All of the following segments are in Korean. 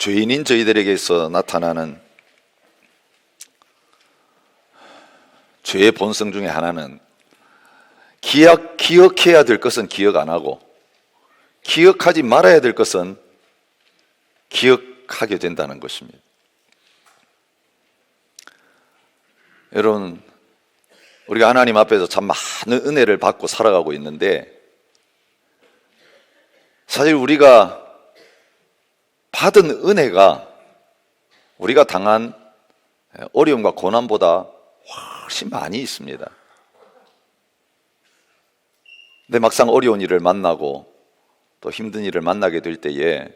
죄인인 저희들에게서 나타나는 죄의 본성 중에 하나는 기억해야 될 것은 기억 안 하고 기억하지 말아야 될 것은 기억하게 된다는 것입니다. 여러분, 우리가 하나님 앞에서 참 많은 은혜를 받고 살아가고 있는데 사실 우리가 받은 은혜가 우리가 당한 어려움과 고난보다 훨씬 많이 있습니다. 근데 막상 어려운 일을 만나고 또 힘든 일을 만나게 될 때에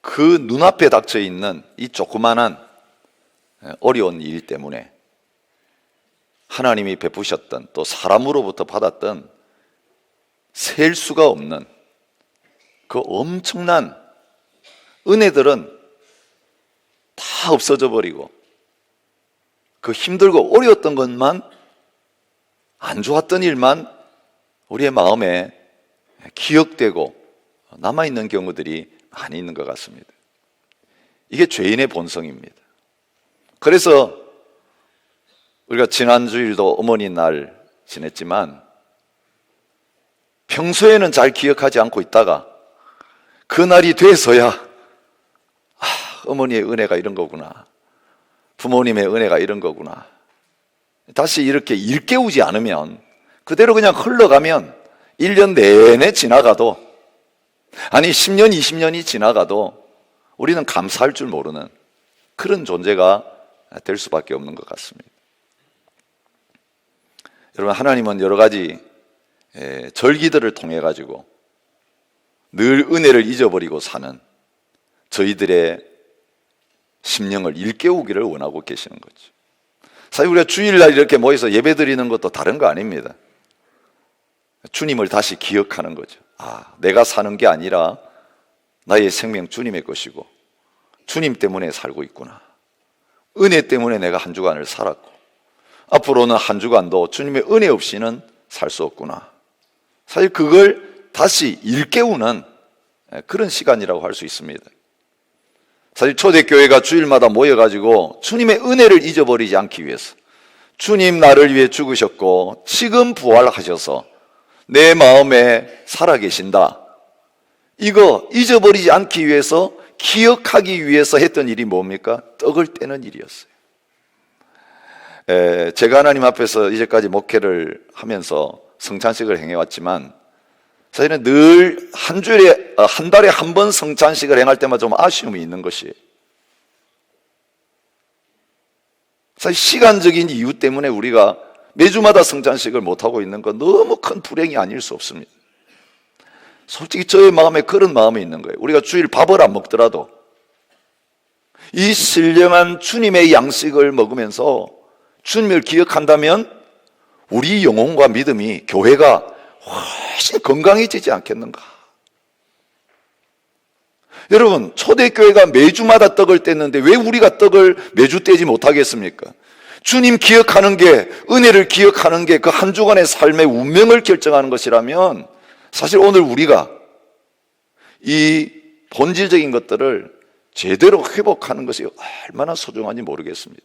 그 눈앞에 닥쳐 있는 이 조그만한 어려운 일 때문에 하나님이 베푸셨던 또 사람으로부터 받았던 셀 수가 없는 그 엄청난 은혜들은 다 없어져 버리고 그 힘들고 어려웠던 것만, 안 좋았던 일만 우리의 마음에 기억되고 남아있는 경우들이 많이 있는 것 같습니다. 이게 죄인의 본성입니다. 그래서 우리가 지난 주일도 어머니 날 지냈지만 평소에는 잘 기억하지 않고 있다가 그날이 돼서야 어머니의 은혜가 이런 거구나, 부모님의 은혜가 이런 거구나, 다시 이렇게 일깨우지 않으면 그대로 그냥 흘러가면 1년 내내 지나가도, 아니 10년 20년이 지나가도 우리는 감사할 줄 모르는 그런 존재가 될 수밖에 없는 것 같습니다. 여러분, 하나님은 여러 가지 절기들을 통해 가지고 늘 은혜를 잊어버리고 사는 저희들의 심령을 일깨우기를 원하고 계시는 거죠. 사실 우리가 주일날 이렇게 모여서 예배 드리는 것도 다른 거 아닙니다. 주님을 다시 기억하는 거죠. 내가 사는 게 아니라 나의 생명 주님의 것이고 주님 때문에 살고 있구나. 은혜 때문에 내가 한 주간을 살았고 앞으로는 한 주간도 주님의 은혜 없이는 살 수 없구나. 사실 그걸 다시 일깨우는 그런 시간이라고 할 수 있습니다. 사실 초대교회가 주일마다 모여가지고 주님의 은혜를 잊어버리지 않기 위해서, 주님 나를 위해 죽으셨고 지금 부활하셔서 내 마음에 살아계신다, 이거 잊어버리지 않기 위해서, 기억하기 위해서 했던 일이 뭡니까? 떡을 떼는 일이었어요. 제가 하나님 앞에서 이제까지 목회를 하면서 성찬식을 행해왔지만 사실은 늘 한 달에 한 번 성찬식을 행할 때마다 좀 아쉬움이 있는 것이, 사실 시간적인 이유 때문에 우리가 매주마다 성찬식을 못하고 있는 건 너무 큰 불행이 아닐 수 없습니다. 솔직히 저의 마음에 그런 마음이 있는 거예요. 우리가 주일 밥을 안 먹더라도 이 신령한 주님의 양식을 먹으면서 주님을 기억한다면 우리 영혼과 믿음이, 교회가 훨씬 건강해지지 않겠는가? 여러분, 초대교회가 매주마다 떡을 뗐는데 왜 우리가 떡을 매주 떼지 못하겠습니까? 주님 기억하는 게, 은혜를 기억하는 게 그 한 주간의 삶의 운명을 결정하는 것이라면 사실 오늘 우리가 이 본질적인 것들을 제대로 회복하는 것이 얼마나 소중한지 모르겠습니다.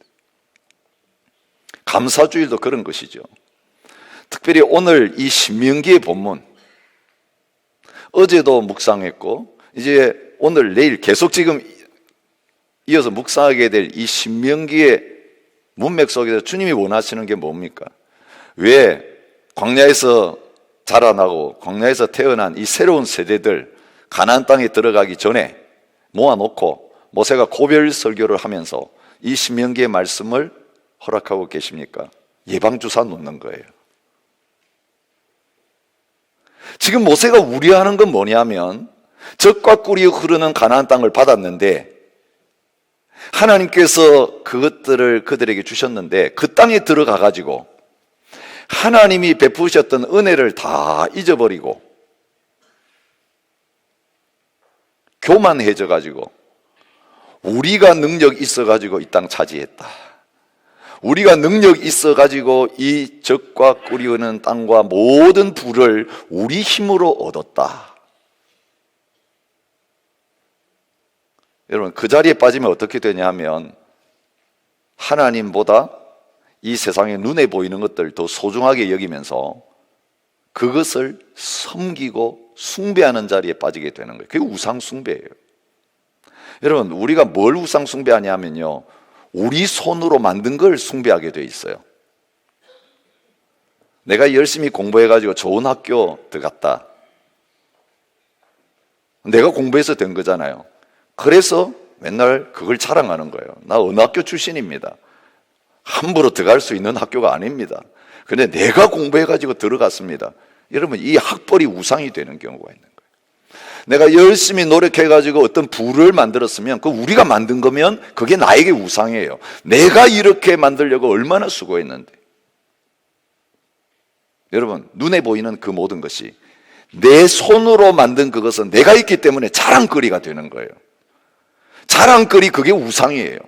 감사주일도 그런 것이죠. 특별히 오늘 이 신명기의 본문, 어제도 묵상했고 이제 오늘 내일 계속 지금 이어서 묵상하게 될 이 신명기의 문맥 속에서 주님이 원하시는 게 뭡니까? 왜 광야에서 자라나고 광야에서 태어난 이 새로운 세대들 가나안 땅에 들어가기 전에 모아놓고 모세가 고별 설교를 하면서 이 신명기의 말씀을 허락하고 계십니까? 예방주사 놓는 거예요. 지금 모세가 우려하는 건 뭐냐면 젖과 꿀이 흐르는 가나안 땅을 받았는데 하나님께서 그것들을 그들에게 주셨는데 그 땅에 들어가 가지고 하나님이 베푸셨던 은혜를 다 잊어버리고 교만해져 가지고 우리가 능력 있어 가지고 이 땅 차지했다, 우리가 능력 있어 가지고 이 젖과 꿀이 흐르는 땅과 모든 부를 우리 힘으로 얻었다, 여러분, 그 자리에 빠지면 어떻게 되냐 하면 하나님보다 이 세상에 눈에 보이는 것들 더 소중하게 여기면서 그것을 섬기고 숭배하는 자리에 빠지게 되는 거예요. 그게 우상 숭배예요. 여러분, 우리가 뭘 우상 숭배하냐 하면요, 우리 손으로 만든 걸 숭배하게 돼 있어요. 내가 열심히 공부해가지고 좋은 학교 들어갔다. 내가 공부해서 된 거잖아요. 그래서 맨날 그걸 자랑하는 거예요. 나 어느 학교 출신입니다. 함부로 들어갈 수 있는 학교가 아닙니다. 근데 내가 공부해가지고 들어갔습니다. 여러분, 이 학벌이 우상이 되는 경우가 있는 거예요. 내가 열심히 노력해가지고 어떤 부를 만들었으면 그 우리가 만든 거면 그게 나에게 우상이에요. 내가 이렇게 만들려고 얼마나 수고했는데. 여러분, 눈에 보이는 그 모든 것이 내 손으로 만든 그것은 내가 있기 때문에 자랑거리가 되는 거예요. 자랑거리, 그게 우상이에요.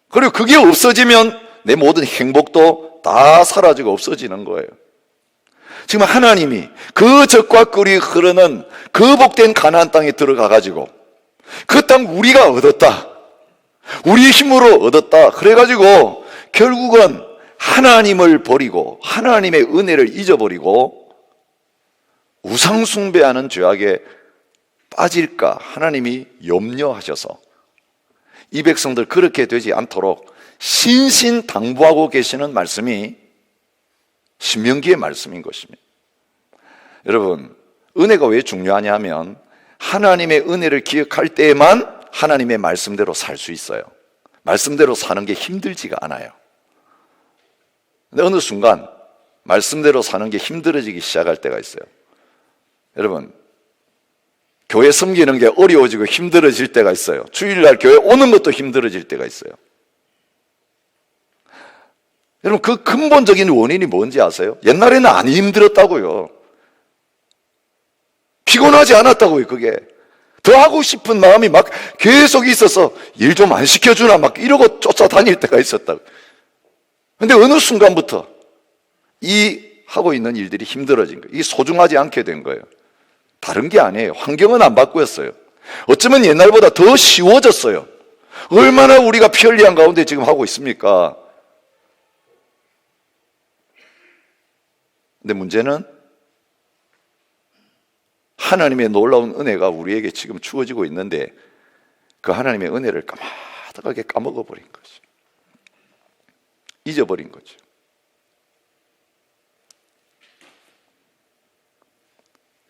그리고 그게 없어지면 내 모든 행복도 다 사라지고 없어지는 거예요. 지금 하나님이 그 젖과 꿀이 흐르는 그 복된 가나안 땅에 들어가 가지고 그 땅 우리가 얻었다, 우리 힘으로 얻었다, 그래가지고 결국은 하나님을 버리고 하나님의 은혜를 잊어버리고 우상 숭배하는 죄악에 빠질까 하나님이 염려하셔서 이 백성들 그렇게 되지 않도록 신신당부하고 계시는 말씀이 신명기의 말씀인 것입니다. 여러분, 은혜가 왜 중요하냐 하면 하나님의 은혜를 기억할 때에만 하나님의 말씀대로 살 수 있어요. 말씀대로 사는 게 힘들지가 않아요. 근데 어느 순간 말씀대로 사는 게 힘들어지기 시작할 때가 있어요. 여러분, 교회 섬기는 게 어려워지고 힘들어질 때가 있어요. 주일날 교회 오는 것도 힘들어질 때가 있어요. 여러분, 그 근본적인 원인이 뭔지 아세요? 옛날에는 안 힘들었다고요. 피곤하지 않았다고요. 그게 더 하고 싶은 마음이 막 계속 있어서 일 좀 안 시켜주나 막 이러고 쫓아다닐 때가 있었다고. 근데 어느 순간부터 이 하고 있는 일들이 힘들어진 거예요. 이게 소중하지 않게 된 거예요. 다른 게 아니에요. 환경은 안 바꾸었어요. 어쩌면 옛날보다 더 쉬워졌어요. 얼마나 우리가 편리한 가운데 지금 하고 있습니까? 근데 문제는 하나님의 놀라운 은혜가 우리에게 지금 주어지고 있는데 그 하나님의 은혜를 까마득하게 까먹어버린 거죠. 잊어버린 거죠.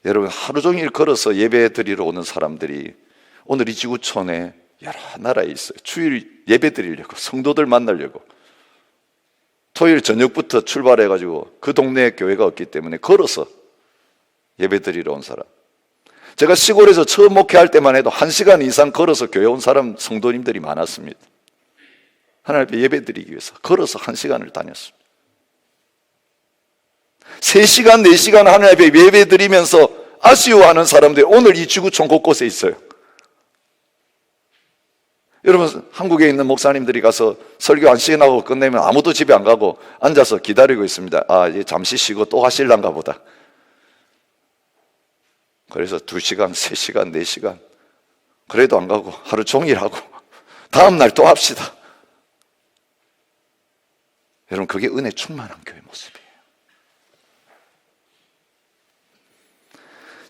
여러분, 하루 종일 걸어서 예배 드리러 오는 사람들이 오늘 이 지구촌에 여러 나라에 있어요. 주일 예배 드리려고, 성도들 만나려고 토요일 저녁부터 출발해가지고 그 동네에 교회가 없기 때문에 걸어서 예배 드리러 온 사람. 제가 시골에서 처음 목회할 때만 해도 1시간 이상 걸어서 교회 온 사람, 성도님들이 많았습니다. 하나님 앞에 예배 드리기 위해서 걸어서 1시간을 다녔습니다. 3시간, 4시간 하나님 앞에 예배 드리면서 아쉬워하는 사람들이 오늘 이 지구촌 곳곳에 있어요. 여러분, 한국에 있는 목사님들이 가서 설교 1시간 하고 끝내면 아무도 집에 안 가고 앉아서 기다리고 있습니다. 아, 이제 잠시 쉬고 또 하실란가 보다. 그래서 2시간, 3시간, 4시간 그래도 안 가고 하루 종일 하고 다음 날 또 합시다. 여러분, 그게 은혜 충만한 교회 모습이에요.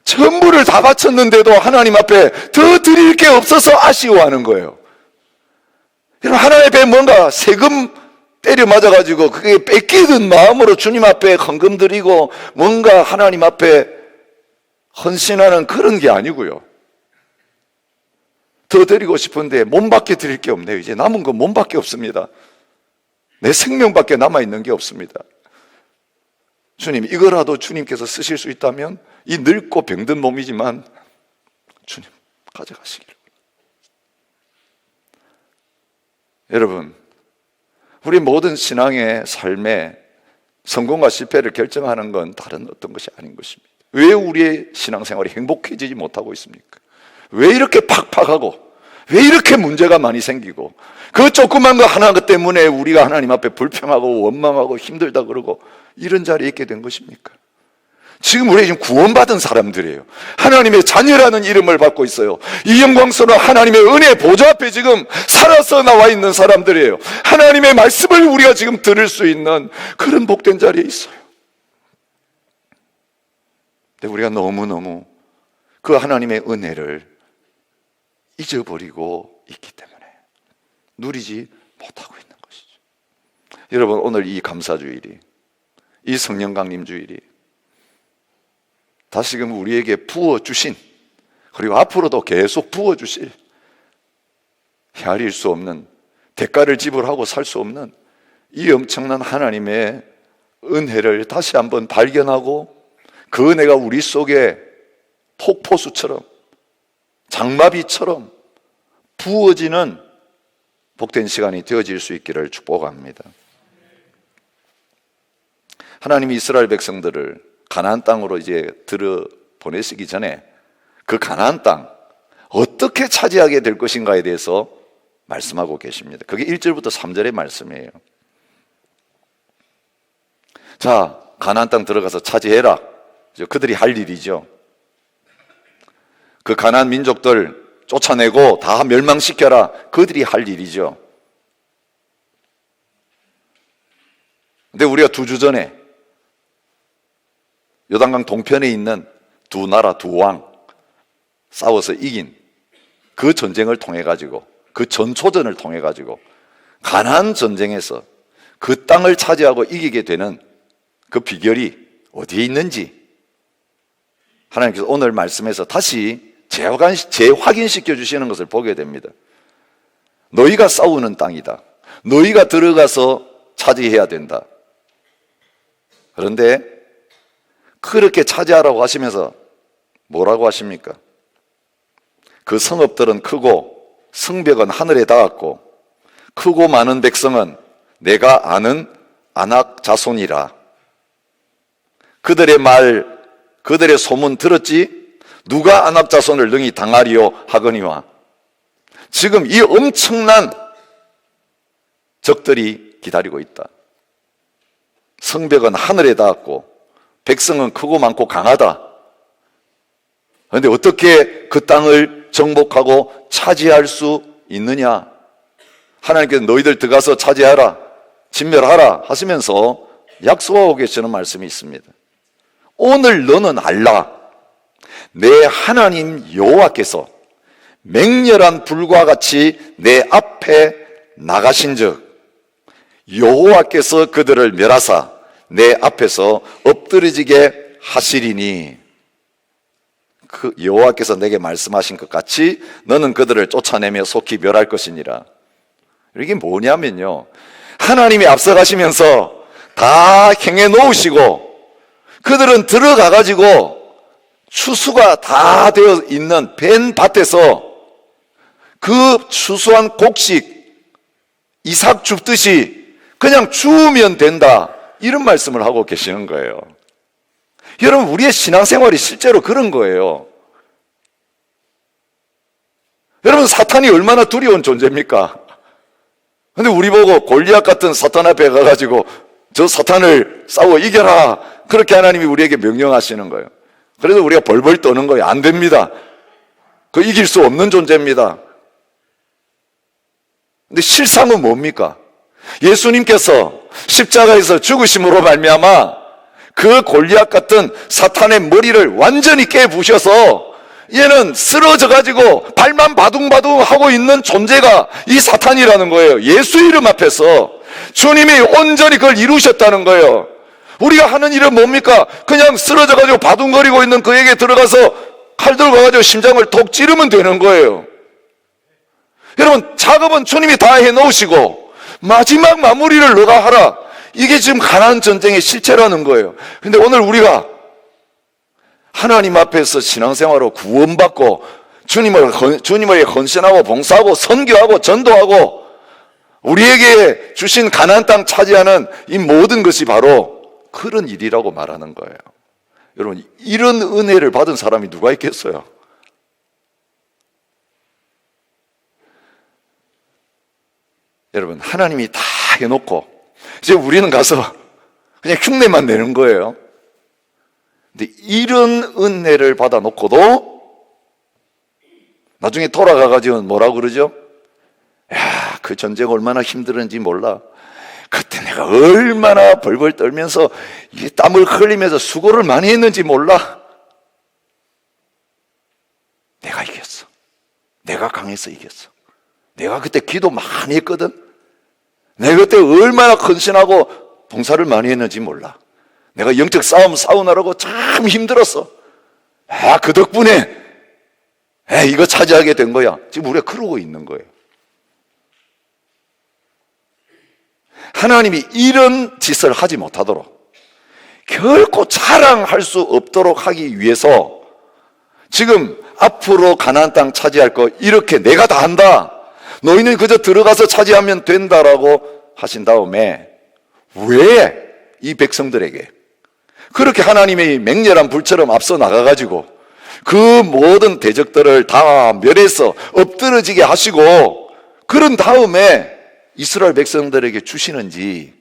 전부를 다 바쳤는데도 하나님 앞에 더 드릴 게 없어서 아쉬워하는 거예요. 여러분, 하나님 앞에 뭔가 세금 때려 맞아가지고 그게 뺏기는 마음으로 주님 앞에 헌금 드리고 뭔가 하나님 앞에 헌신하는 그런 게 아니고요. 더 드리고 싶은데 몸밖에 드릴 게 없네요. 이제 남은 건 몸밖에 없습니다. 내 생명밖에 남아있는 게 없습니다. 주님, 이거라도 주님께서 쓰실 수 있다면 이 늙고 병든 몸이지만 주님 가져가시기를. 여러분, 우리 모든 신앙의 삶의 성공과 실패를 결정하는 건 다른 어떤 것이 아닌 것입니다. 왜 우리의 신앙생활이 행복해지지 못하고 있습니까? 왜 이렇게 팍팍하고 왜 이렇게 문제가 많이 생기고 그 조그만 거 하나 때문에 우리가 하나님 앞에 불평하고 원망하고 힘들다 그러고 이런 자리에 있게 된 것입니까? 지금 우리 지금 구원받은 사람들이에요. 하나님의 자녀라는 이름을 받고 있어요. 이 영광스러운 하나님의 은혜 보좌 앞에 지금 살아서 나와 있는 사람들이에요. 하나님의 말씀을 우리가 지금 들을 수 있는 그런 복된 자리에 있어요. 근데 우리가 너무너무 그 하나님의 은혜를 잊어버리고 있기 때문에 누리지 못하고 있는 것이죠. 여러분, 오늘 이 감사주일이, 이 성령 강림 주일이 다시금 우리에게 부어주신, 그리고 앞으로도 계속 부어주실, 헤아릴 수 없는, 대가를 지불하고 살 수 없는 이 엄청난 하나님의 은혜를 다시 한번 발견하고 그 은혜가 우리 속에 폭포수처럼, 장마비처럼 부어지는 복된 시간이 되어질 수 있기를 축복합니다. 하나님이 이스라엘 백성들을 가나안 땅으로 이제 들어 보내시기 전에 그 가나안 땅 어떻게 차지하게 될 것인가에 대해서 말씀하고 계십니다. 그게 1절부터 3절의 말씀이에요. 자, 가나안 땅 들어가서 차지해라. 그들이 할 일이죠. 그 가나안 민족들 쫓아내고 다 멸망시켜라. 그들이 할 일이죠. 근데 우리가 2주 전에 요단강 동편에 있는 두 나라, 두 왕 싸워서 이긴 그 전쟁을 통해 가지고, 그 전초전을 통해 가지고 가나안 전쟁에서 그 땅을 차지하고 이기게 되는 그 비결이 어디에 있는지 하나님께서 오늘 말씀에서 다시 재확인시켜 주시는 것을 보게 됩니다. 너희가 싸우는 땅이다. 너희가 들어가서 차지해야 된다. 그런데 그렇게 차지하라고 하시면서 뭐라고 하십니까? 그 성읍들은 크고 성벽은 하늘에 닿았고 크고 많은 백성은 내가 아는 아낙 자손이라. 그들의 말, 그들의 소문 들었지? 누가 아낙 자손을 능히 당하리요 하거니와. 지금 이 엄청난 적들이 기다리고 있다. 성벽은 하늘에 닿았고 백성은 크고 많고 강하다. 그런데 어떻게 그 땅을 정복하고 차지할 수 있느냐? 하나님께서 너희들 들어가서 차지하라, 진멸하라 하시면서 약속하고 계시는 말씀이 있습니다. 오늘 너는 알라. 내 하나님 여호와께서 맹렬한 불과 같이 내 앞에 나가신즉 여호와께서 그들을 멸하사 내 앞에서 엎드러지게 하시리니, 그 여호와께서 내게 말씀하신 것 같이 너는 그들을 쫓아내며 속히 멸할 것이니라. 이게 뭐냐면요, 하나님이 앞서가시면서 다 행해 놓으시고 그들은 들어가 가지고 추수가 다 되어 있는 벤 밭에서 그 추수한 곡식 이삭 줍듯이 그냥 주우면 된다, 이런 말씀을 하고 계시는 거예요. 여러분, 우리의 신앙생활이 실제로 그런 거예요. 여러분, 사탄이 얼마나 두려운 존재입니까? 근데 우리 보고 골리앗 같은 사탄 앞에 가가지고 저 사탄을 싸워 이겨라, 그렇게 하나님이 우리에게 명령하시는 거예요. 그래서 우리가 벌벌 떠는 거예요. 안 됩니다. 그 이길 수 없는 존재입니다. 근데 실상은 뭡니까? 예수님께서 십자가에서 죽으심으로 말미암아 그 골리앗 같은 사탄의 머리를 완전히 깨부셔서 얘는 쓰러져 가지고 발만 바둥바둥 하고 있는 존재가 이 사탄이라는 거예요. 예수 이름 앞에서 주님이 온전히 그걸 이루셨다는 거예요. 우리가 하는 일은 뭡니까? 그냥 쓰러져 가지고 바둥거리고 있는 그에게 들어가서 칼 들고 가지고 심장을 톡 찌르면 되는 거예요. 여러분, 작업은 주님이 다 해놓으시고 마지막 마무리를 너가 하라. 이게 지금 가나안 전쟁의 실체라는 거예요. 근데 오늘 우리가 하나님 앞에서 신앙생활로 구원받고 주님을 헌신하고 봉사하고 선교하고 전도하고 우리에게 주신 가나안 땅 차지하는 이 모든 것이 바로 그런 일이라고 말하는 거예요. 여러분, 이런 은혜를 받은 사람이 누가 있겠어요? 여러분, 하나님이 다 해놓고 이제 우리는 가서 그냥 흉내만 내는 거예요. 근데 이런 은혜를 받아놓고도 나중에 돌아가가지고 뭐라고 그러죠? 야, 그 전쟁 얼마나 힘들었는지 몰라. 그때 내가 얼마나 벌벌 떨면서 이 땀을 흘리면서 수고를 많이 했는지 몰라. 내가 이겼어. 내가 강해서 이겼어. 내가 그때 기도 많이 했거든. 내가 그때 얼마나 헌신하고 봉사를 많이 했는지 몰라. 내가 영적 싸움 싸우느라고 참 힘들었어. 그 덕분에 이거 차지하게 된 거야. 지금 우리가 그러고 있는 거예요. 하나님이 이런 짓을 하지 못하도록, 결코 자랑할 수 없도록 하기 위해서 지금 앞으로 가나안 땅 차지할 거 이렇게 내가 다 한다, 너희는 그저 들어가서 차지하면 된다라고 하신 다음에 왜 이 백성들에게 그렇게 하나님의 맹렬한 불처럼 앞서 나가가지고 그 모든 대적들을 다 멸해서 엎드러지게 하시고 그런 다음에 이스라엘 백성들에게 주시는지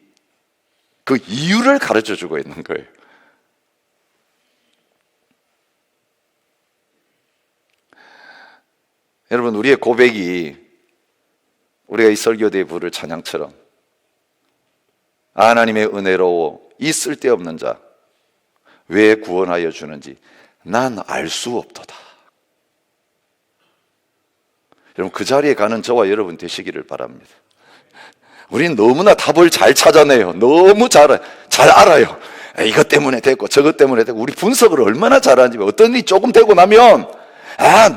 그 이유를 가르쳐 주고 있는 거예요. 여러분, 우리의 고백이 우리가 이 설교대에 부를 찬양처럼 하나님의 은혜로 이 쓸데없는 자 왜 구원하여 주는지 난 알 수 없도다. 여러분, 그 자리에 가는 저와 여러분 되시기를 바랍니다. 우리는 너무나 답을 잘 찾아내요. 너무 잘 알아요. 이것 때문에 됐고 저것 때문에 됐고. 우리 분석을 얼마나 잘하는지. 어떤 일이 조금 되고 나면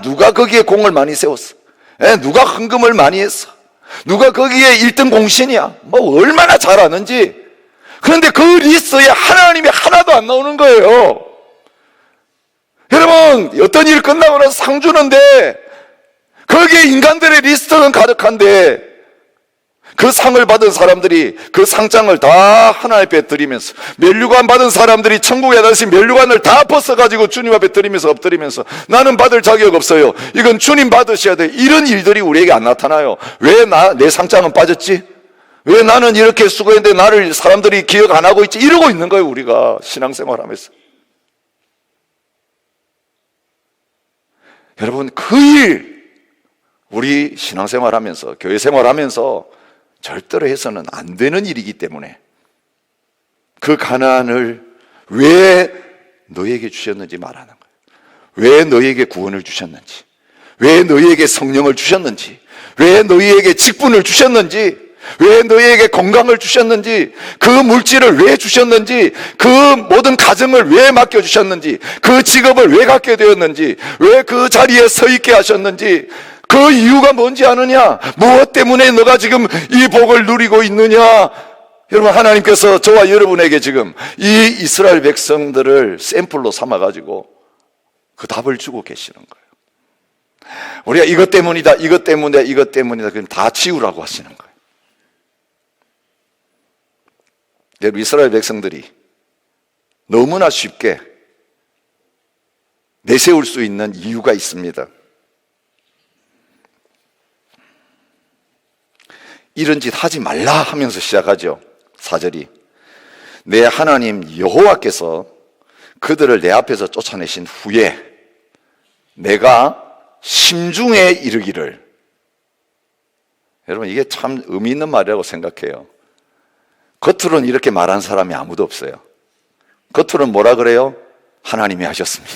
누가 거기에 공을 많이 세웠어, 누가 헌금을 많이 했어, 누가 거기에 1등 공신이야, 뭐 얼마나 잘 아는지. 그런데 그 리스트에 하나님이 하나도 안 나오는 거예요. 여러분, 어떤 일 끝나고 나서 상 주는데 거기에 인간들의 리스트는 가득한데 그 상을 받은 사람들이 그 상장을 다 하나님 앞에 드리면서, 면류관 받은 사람들이 천국에 다시 면류관을 다 벗어가지고 주님 앞에 드리면서 엎드리면서 나는 받을 자격 없어요, 이건 주님 받으셔야 돼, 이런 일들이 우리에게 안 나타나요. 왜 내 상장은 빠졌지? 왜 나는 이렇게 수고했는데 나를 사람들이 기억 안 하고 있지? 이러고 있는 거예요, 우리가 신앙생활 하면서. 여러분, 그 일 우리 신앙생활 하면서, 교회 생활 하면서 절대로 해서는 안 되는 일이기 때문에 그 가나안을 왜 너에게 주셨는지 말하는 거예요. 왜 너에게 구원을 주셨는지, 왜 너에게 성령을 주셨는지, 왜 너희에게 직분을 주셨는지, 왜 너희에게 건강을 주셨는지, 그 물질을 왜 주셨는지, 그 모든 가정을 왜 맡겨주셨는지, 그 직업을 왜 갖게 되었는지, 왜 그 자리에 서 있게 하셨는지, 그 이유가 뭔지 아느냐? 무엇 때문에 너가 지금 이 복을 누리고 있느냐? 여러분, 하나님께서 저와 여러분에게 지금 이 이스라엘 백성들을 샘플로 삼아가지고 그 답을 주고 계시는 거예요. 우리가 이것 때문이다, 이것 때문이다, 그럼 다 지우라고 하시는 거예요. 여러분, 이스라엘 백성들이 너무나 쉽게 내세울 수 있는 이유가 있습니다. 이런 짓 하지 말라 하면서 시작하죠. 4절이 내 하나님 여호와께서 그들을 내 앞에서 쫓아내신 후에 내가 심중에 이르기를. 여러분, 이게 참 의미 있는 말이라고 생각해요. 겉으로는 이렇게 말한 사람이 아무도 없어요. 겉으로는 뭐라 그래요? 하나님이 하셨습니다.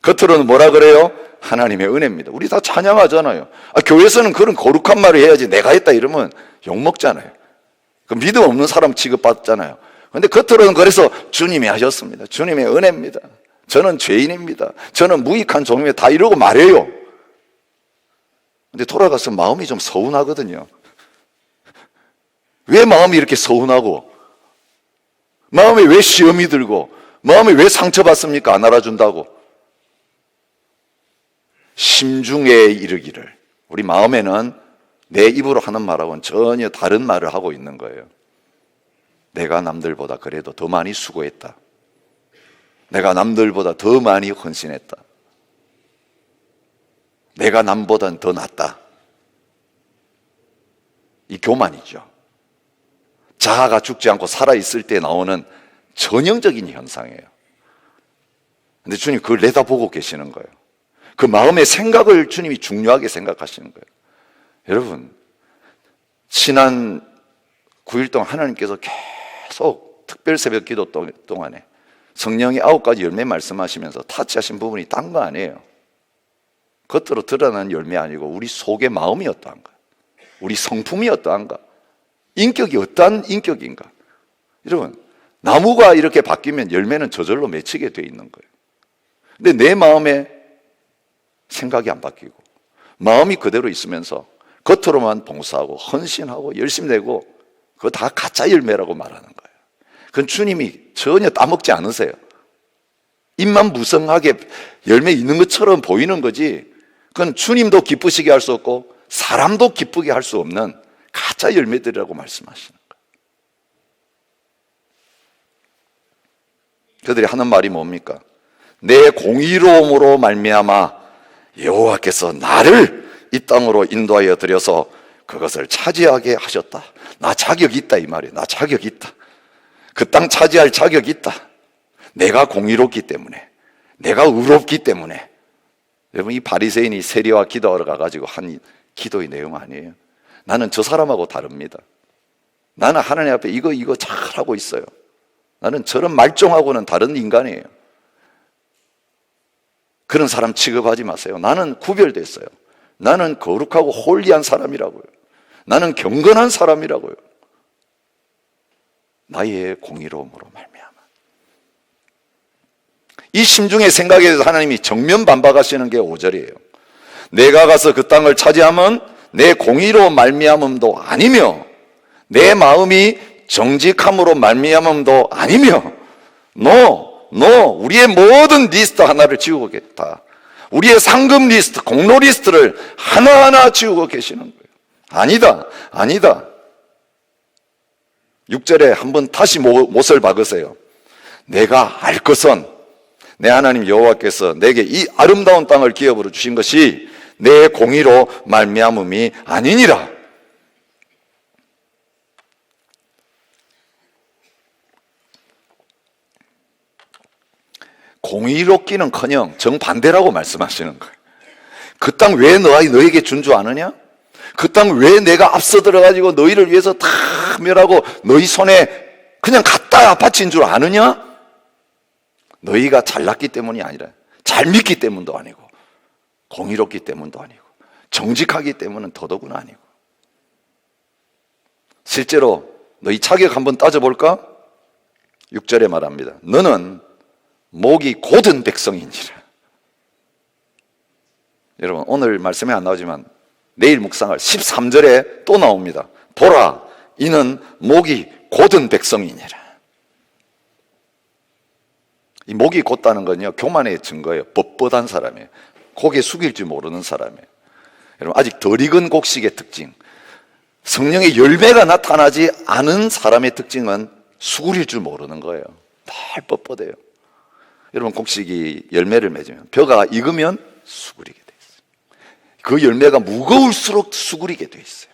겉으로는 뭐라 그래요? 하나님의 은혜입니다. 우리 다 찬양하잖아요. 교회에서는 그런 거룩한 말을 해야지 내가 했다 이러면 욕먹잖아요. 그 믿음 없는 사람 취급받잖아요. 그런데 겉으로는 그래서 주님이 하셨습니다, 주님의 은혜입니다, 저는 죄인입니다, 저는 무익한 종입니다, 다 이러고 말해요. 근데 돌아가서 마음이 좀 서운하거든요. 왜 마음이 이렇게 서운하고, 마음에 왜 시험이 들고, 마음에 왜 상처받습니까? 안 알아준다고. 심중에 이르기를. 우리 마음에는 내 입으로 하는 말하고는 전혀 다른 말을 하고 있는 거예요. 내가 남들보다 그래도 더 많이 수고했다, 내가 남들보다 더 많이 헌신했다, 내가 남보단 더 낫다. 이 교만이죠. 자아가 죽지 않고 살아있을 때 나오는 전형적인 현상이에요. 근데 주님 그걸 내다보고 계시는 거예요. 그 마음의 생각을 주님이 중요하게 생각하시는 거예요. 여러분, 지난 9일 동안 하나님께서 계속 특별 새벽 기도 동안에 성령이 9가지 열매 말씀하시면서 타치하신 부분이 딴 거 아니에요. 겉으로 드러나는 열매 아니고 우리 속의 마음이 어떠한가, 우리 성품이 어떠한가, 인격이 어떠한 인격인가. 여러분, 나무가 이렇게 바뀌면 열매는 저절로 맺히게 돼 있는 거예요. 근데 내 마음에 생각이 안 바뀌고 마음이 그대로 있으면서 겉으로만 봉사하고 헌신하고 열심히 내고 그거 다 가짜 열매라고 말하는 거예요. 그건 주님이 전혀 따먹지 않으세요. 입만 무성하게 열매 있는 것처럼 보이는 거지, 그건 주님도 기쁘시게 할 수 없고 사람도 기쁘게 할 수 없는 가짜 열매들이라고 말씀하시는 거예요. 그들이 하는 말이 뭡니까? 내 공의로움으로 말미암아 여호와께서 나를 이 땅으로 인도하여 들여서 그것을 차지하게 하셨다. 나 자격이 있다 이 말이에요. 나 자격이 있다. 그 땅 차지할 자격이 있다. 내가 공의롭기 때문에, 내가 의롭기 때문에. 여러분, 이 바리새인이 세리와 기도하러 가가지고 한 기도의 내용 아니에요. 나는 저 사람하고 다릅니다. 나는 하나님 앞에 이거 잘하고 있어요. 나는 저런 말종하고는 다른 인간이에요. 그런 사람 취급하지 마세요. 나는 구별됐어요. 나는 거룩하고 홀리한 사람이라고요. 나는 경건한 사람이라고요. 나의 공의로움으로 말미암아. 이 심중의 생각에 대해서 하나님이 정면 반박하시는 게 5절이에요. 내가 가서 그 땅을 차지하면 내 공의로 말미암음도 아니며 내 마음이 정직함으로 말미암음도 아니며 우리의 모든 리스트 하나를 지우고 계시다. 우리의 상급 리스트, 공로 리스트를 하나하나 지우고 계시는 거예요. 아니다. 6절에 한번 다시 못을 박으세요. 내가 알 것은 내 하나님 여호와께서 내게 이 아름다운 땅을 기업으로 주신 것이 내 공의로 말미암음이 아니니라. 공의롭기는커녕 정반대라고 말씀하시는 거예요. 그 땅 왜 너에게 준 줄 아느냐? 그 땅 왜 내가 앞서 들어가지고 너희를 위해서 다 멸하고 너희 손에 그냥 갖다 바친 줄 아느냐? 너희가 잘났기 때문이 아니라 잘 믿기 때문도 아니고 공의롭기 때문도 아니고 정직하기 때문은 더더구나 아니고. 실제로 너희 자격 한번 따져볼까? 6절에 말합니다. 너는 목이 곧은 백성인지라. 여러분, 오늘 말씀에 안 나오지만 내일 묵상할 13절에 또 나옵니다. 보라, 이는 목이 곧은 백성이니라. 이 목이 곧다는 건요, 교만의 증거예요. 뻣뻣한 사람이에요. 고개 숙일 줄 모르는 사람이에요. 여러분, 아직 덜 익은 곡식의 특징, 성령의 열매가 나타나지 않은 사람의 특징은 수구릴 줄 모르는 거예요. 늘 뻣뻣해요. 여러분, 곡식이 열매를 맺으면 벼가 익으면 수구리게 돼 있어요. 그 열매가 무거울수록 수구리게 돼 있어요.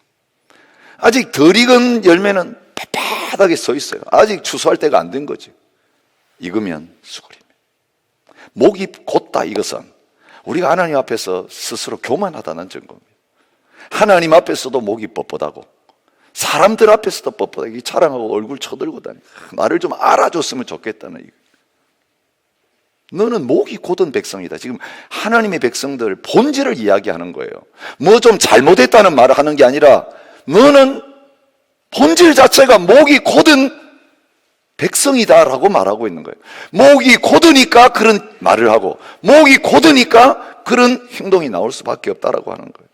아직 덜 익은 열매는 빳빳하게 서 있어요. 아직 추수할 때가 안 된 거죠. 익으면 수구립니다. 목이 곧다, 이것은 우리가 하나님 앞에서 스스로 교만하다는 증거입니다. 하나님 앞에서도 목이 뻣뻣하고 사람들 앞에서도 뻣뻣하게 자랑하고 얼굴 쳐들고 다니고 나를 좀 알아줬으면 좋겠다는 이거. 너는 목이 곧은 백성이다. 지금 하나님의 백성들 본질을 이야기하는 거예요. 뭐 좀 잘못했다는 말을 하는 게 아니라 너는 본질 자체가 목이 곧은 백성이다라고 말하고 있는 거예요. 목이 곧으니까 그런 말을 하고 목이 곧으니까 그런 행동이 나올 수밖에 없다라고 하는 거예요.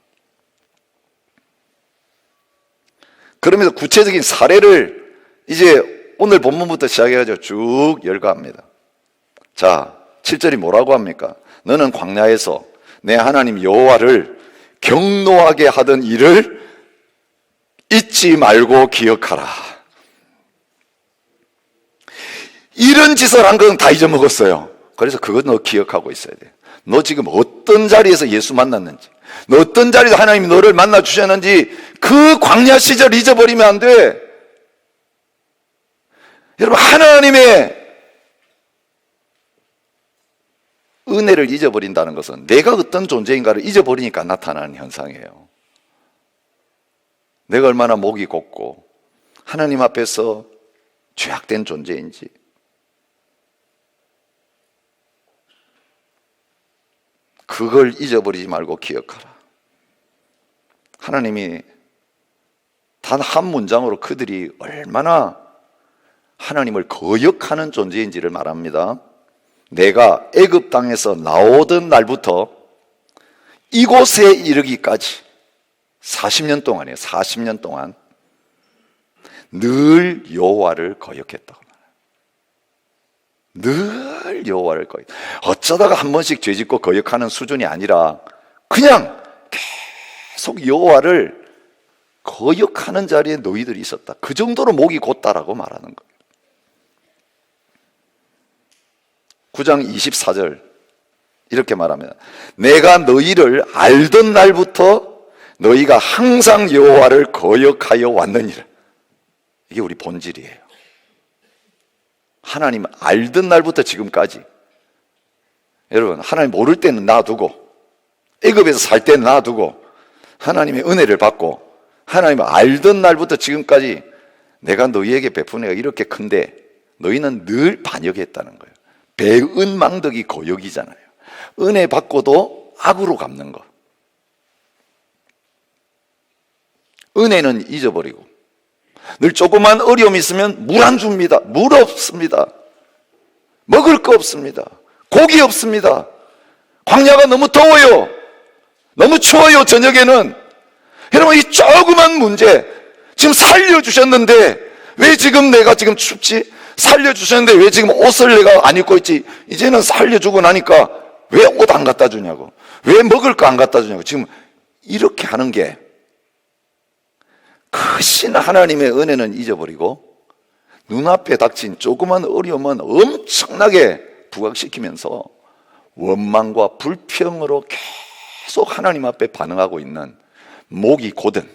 그러면서 구체적인 사례를 이제 오늘 본문부터 시작해가지고 쭉 열거합니다. 자, 7절이 뭐라고 합니까? 너는 광야에서 내 하나님 여호와를 경노하게 하던 일을 잊지 말고 기억하라. 이런 짓을 한 건 다 잊어먹었어요. 그래서 그거 너 기억하고 있어야 돼. 너 지금 어떤 자리에서 예수 만났는지, 너 어떤 자리에서 하나님이 너를 만나 주셨는지 그 광야 시절 잊어버리면 안 돼. 여러분, 하나님의 은혜를 잊어버린다는 것은 내가 어떤 존재인가를 잊어버리니까 나타나는 현상이에요. 내가 얼마나 목이 곱고 하나님 앞에서 죄악된 존재인지, 그걸 잊어버리지 말고 기억하라. 하나님이 단 한 문장으로 그들이 얼마나 하나님을 거역하는 존재인지를 말합니다. 내가 애굽 땅에서 나오던 날부터 이곳에 이르기까지 40년 동안이에요. 40년 동안 늘 여호와를 거역했다고 말해요. 늘 여호와를 거역. 어쩌다가 한 번씩 죄짓고 거역하는 수준이 아니라 그냥 계속 여호와를 거역하는 자리에 너희들이 있었다. 그 정도로 목이 곧다라고 말하는 거예요. 9장 24절 이렇게 말합니다. 내가 너희를 알던 날부터 너희가 항상 여호와를 거역하여 왔느니라. 이게 우리 본질이에요. 하나님 알던 날부터 지금까지. 여러분, 하나님 모를 때는 놔두고, 애굽에서 살 때는 놔두고, 하나님의 은혜를 받고, 하나님을 알던 날부터 지금까지 내가 너희에게 베푼 애가 이렇게 큰데 너희는 늘 반역했다는 거예요. 배은망덕이 거역이잖아요. 은혜 받고도 악으로 갚는 거. 은혜는 잊어버리고, 늘 조그만 어려움이 있으면 물 안 줍니다. 물 없습니다. 먹을 거 없습니다. 고기 없습니다. 광야가 너무 더워요. 너무 추워요, 저녁에는. 여러분, 이 조그만 문제, 지금 살려주셨는데 왜 지금 내가 지금 춥지? 살려주셨는데 왜 지금 옷을 내가 안 입고 있지? 이제는 살려주고 나니까 왜 옷 안 갖다 주냐고, 왜 먹을 거 안 갖다 주냐고. 지금 이렇게 하는 게, 크신 하나님의 은혜는 잊어버리고 눈앞에 닥친 조그만 어려움은 엄청나게 부각시키면서 원망과 불평으로 계속 하나님 앞에 반응하고 있는, 목이 곧은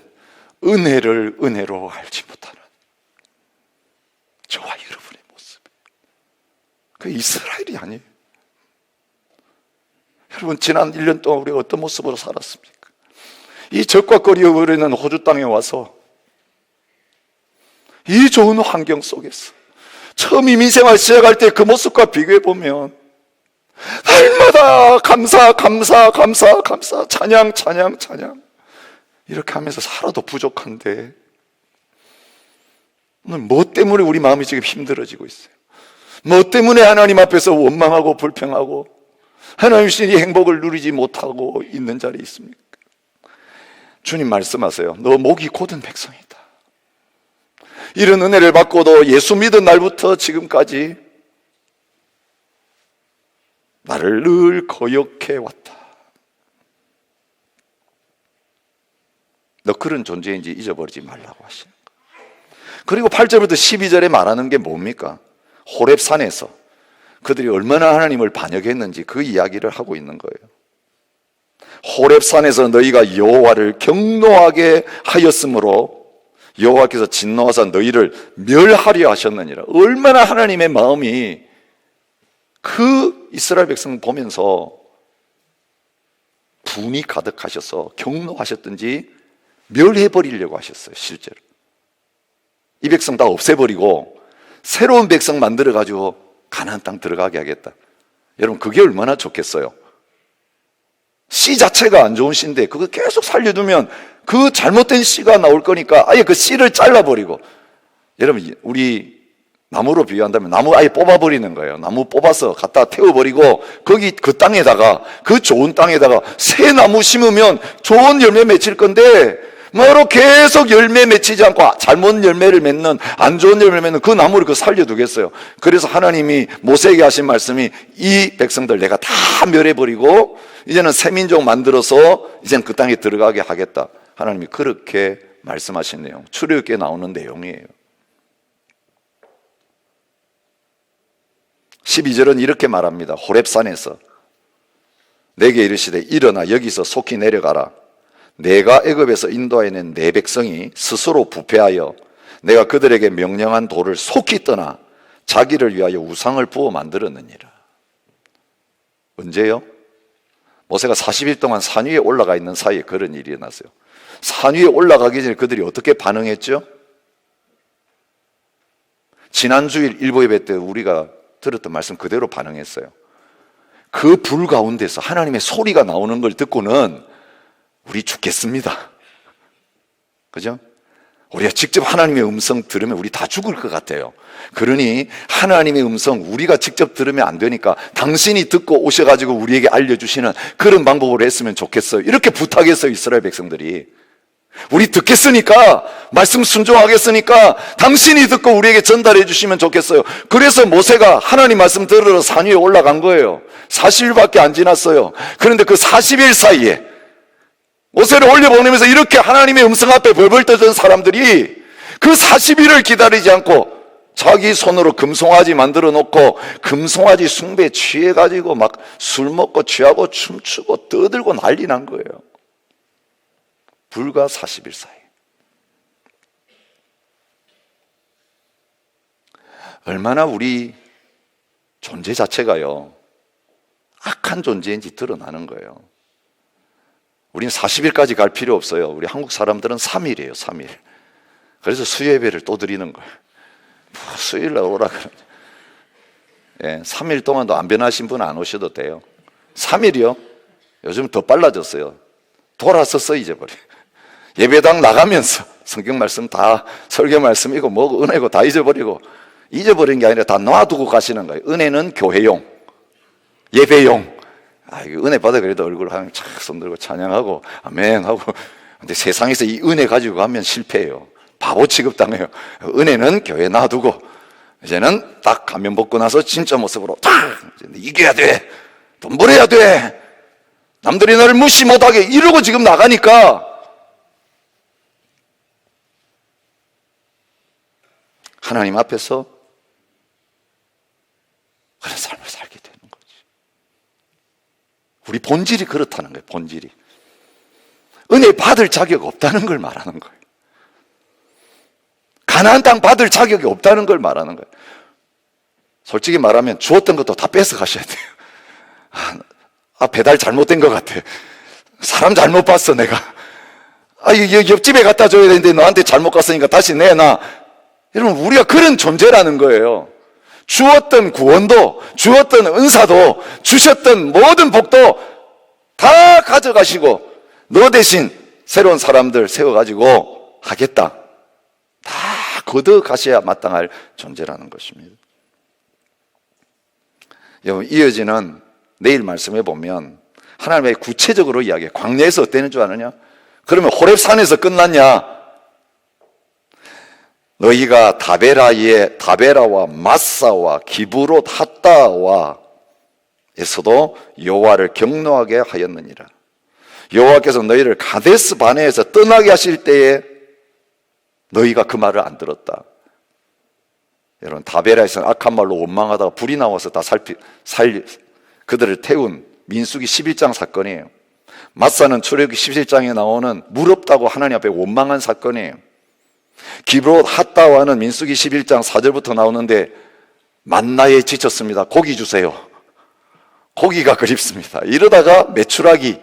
은혜를 은혜로 알지 못하는 저와 여러분의 모습. 그 이스라엘이 아니에요. 여러분, 지난 1년 동안 우리가 어떤 모습으로 살았습니까? 이 적과 거리어버리는 호주 땅에 와서 이 좋은 환경 속에서 처음 이민생활 시작할 때 그 모습과 비교해 보면 날마다 감사, 감사, 감사, 감사, 찬양, 찬양, 찬양, 이렇게 하면서 살아도 부족한데 오늘 뭐 때문에 우리 마음이 지금 힘들어지고 있어요? 뭐 때문에 하나님 앞에서 원망하고 불평하고 하나님 주신 이 행복을 누리지 못하고 있는 자리에 있습니까? 주님 말씀하세요. 너 목이 곧은 백성이다. 이런 은혜를 받고도 예수 믿은 날부터 지금까지 나를 늘 거역해 왔다. 너 그런 존재인지 잊어버리지 말라고 하시는 거예요. 그리고 8절부터 12절에 말하는 게 뭡니까? 호렙산에서 그들이 얼마나 하나님을 반역했는지 그 이야기를 하고 있는 거예요. 호렙산에서 너희가 여호와를 경노하게 하였으므로 여호와께서 진노하사 너희를 멸하려 하셨느니라. 얼마나 하나님의 마음이 그 이스라엘 백성 보면서 분이 가득하셔서 경노하셨든지 멸해버리려고 하셨어요. 실제로 이 백성 다 없애버리고 새로운 백성 만들어가지고 가나안 땅 들어가게 하겠다. 여러분, 그게 얼마나 좋겠어요. 씨 자체가 안 좋은 씨인데 그거 계속 살려두면 그 잘못된 씨가 나올 거니까 아예 그 씨를 잘라버리고, 여러분, 우리 나무로 비유한다면 나무 아예 뽑아버리는 거예요. 나무 뽑아서 갖다 태워버리고 거기 그 땅에다가, 그 좋은 땅에다가 새 나무 심으면 좋은 열매 맺힐 건데 뭐로 계속 열매 맺히지 않고 잘못 열매를 맺는, 안 좋은 열매를 맺는 그 나무를 살려두겠어요. 그래서 하나님이 모세에게 하신 말씀이 이 백성들 내가 다 멸해버리고 이제는 새 민족 만들어서 이제는 그 땅에 들어가게 하겠다. 하나님이 그렇게 말씀하신 내용, 출애굽기에 나오는 내용이에요. 12절은 이렇게 말합니다. 호렙산에서 내게 이르시되 일어나 여기서 속히 내려가라. 내가 애굽에서 인도해낸 내 백성이 스스로 부패하여 내가 그들에게 명령한 돌을 속히 떠나 자기를 위하여 우상을 부어 만들었느니라. 언제요? 모세가 40일 동안 산 위에 올라가 있는 사이에 그런 일이 일어났어요. 산 위에 올라가기 전에 그들이 어떻게 반응했죠? 지난 주일 일부 예배 때 우리가 들었던 말씀 그대로 반응했어요. 그 불 가운데서 하나님의 소리가 나오는 걸 듣고는 우리 죽겠습니다. 그죠? 우리가 직접 하나님의 음성 들으면 우리 다 죽을 것 같아요. 그러니 하나님의 음성 우리가 직접 들으면 안 되니까 당신이 듣고 오셔가지고 우리에게 알려주시는 그런 방법으로 했으면 좋겠어요. 이렇게 부탁했어요, 이스라엘 백성들이. 우리 듣겠으니까, 말씀 순종하겠으니까 당신이 듣고 우리에게 전달해 주시면 좋겠어요. 그래서 모세가 하나님 말씀 들으러 산 위에 올라간 거예요. 40일밖에 안 지났어요. 그런데 그 40일 사이에 모세를 올려보내면서 이렇게 하나님의 음성 앞에 벌벌 떠던 사람들이 그 40일을 기다리지 않고 자기 손으로 금송아지 만들어 놓고 금송아지 숭배에 취해가지고 막 술 먹고 취하고 춤추고 떠들고 난리 난 거예요. 불과 40일 사이. 얼마나 우리 존재 자체가요, 악한 존재인지 드러나는 거예요. 우리는 40일까지 갈 필요 없어요. 우리 한국 사람들은 3일이에요, 3일. 그래서 수요예배를 또 드리는 거예요. 수요일날 오라 그러죠. 예, 3일 동안도 안 변하신 분 안 오셔도 돼요. 3일이요? 요즘 더 빨라졌어요. 돌아서서 잊어버려. 예배당 나가면서 성경 말씀 다, 설교 말씀이고 뭐고 은혜고 다 잊어버리고, 잊어버린 게 아니라 다 놔두고 가시는 거예요. 은혜는 교회용, 예배용. 이거 은혜 받아 그래도 얼굴 하면 착 손들고 찬양하고 아멘 하고. 근데 세상에서 이 은혜 가지고 가면 실패해요. 바보 취급당해요. 은혜는 교회 놔두고 이제는 딱 가면 벗고 나서 진짜 모습으로 탁 이겨야 돼, 돈 벌어야 돼, 남들이 나를 무시 못하게, 이러고 지금 나가니까 하나님 앞에서 그런 삶을 살게 되는 거지. 우리 본질이 그렇다는 거예요. 본질이 은혜 받을 자격 없다는 걸 말하는 거예요. 가나안 땅 받을 자격이 없다는 걸 말하는 거예요. 솔직히 말하면 주었던 것도 다 뺏어 가셔야 돼요. 배달 잘못된 것 같아, 사람 잘못 봤어 내가, 옆집에 갖다 줘야 되는데 너한테 잘못 갔으니까 다시 내놔. 여러분, 우리가 그런 존재라는 거예요. 주었던 구원도, 주었던 은사도, 주셨던 모든 복도 다 가져가시고 너 대신 새로운 사람들 세워가지고 하겠다, 다 걷어 가셔야 마땅할 존재라는 것입니다. 여러분, 이어지는 내일 말씀에 보면 하나님의 구체적으로 이야기해. 광야에서 어땠는 줄 아느냐? 그러면 호렙산에서 끝났냐? 너희가 다베라와 마사와 기브롯 핫다와 에서도 여호와를 경노하게 하였느니라. 여호와께서 너희를 가데스 바네에서 떠나게 하실 때에 너희가 그 말을 안 들었다. 여러분, 다베라에서는 악한 말로 원망하다가 불이 나와서 다 그들을 태운 민수기 11장 사건이에요. 마사는 출애굽기 17장에 나오는 물 없다고 하나님 앞에 원망한 사건이에요. 기브롯 핫다와는 민수기 11장 4절부터 나오는데 만나에 지쳤습니다. 고기 주세요. 고기가 그립습니다. 이러다가 메추라기,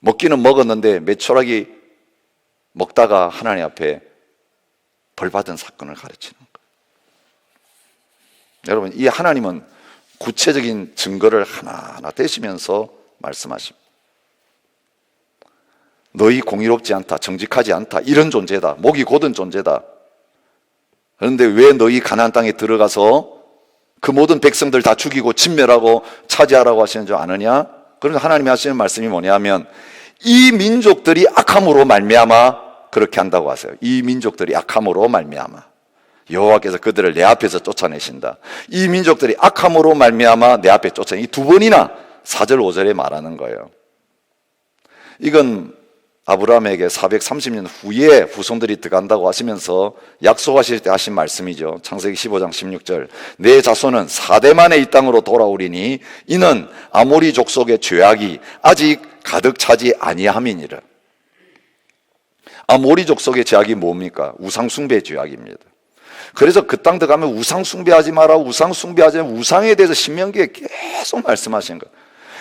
먹기는 먹었는데 메추라기 먹다가 하나님 앞에 벌받은 사건을 가르치는 거예요. 여러분, 이 하나님은 구체적인 증거를 하나하나 대시면서 말씀하십니다. 너희 공의롭지 않다, 정직하지 않다, 이런 존재다, 목이 곧은 존재다. 그런데 왜 너희 가나안 땅에 들어가서 그 모든 백성들 다 죽이고 진멸하고 차지하라고 하시는 줄 아느냐? 그러니까 하나님이 하시는 말씀이 뭐냐면, 이 민족들이 악함으로 말미암아 그렇게 한다고 하세요. 이 민족들이 악함으로 말미암아 여호와께서 그들을 내 앞에서 쫓아내신다. 이 민족들이 악함으로 말미암아 내 앞에 쫓아내. 이 두 번이나 4절 5절에 말하는 거예요. 이건 아브라함에게 430년 후에 후손들이 들어간다고 하시면서 약속하실 때 하신 말씀이죠. 창세기 15장 16절. 내 자손은 4대 만에 이 땅으로 돌아오리니 이는 아모리 족속의 죄악이 아직 가득 차지 아니함이니라. 아모리 족속의 죄악이 뭡니까? 우상숭배 죄악입니다. 그래서 그 땅 들어가면 우상 숭배하지 마라, 우상 숭배하지 마라, 우상에 대해서 신명기에 계속 말씀하시는 거예요.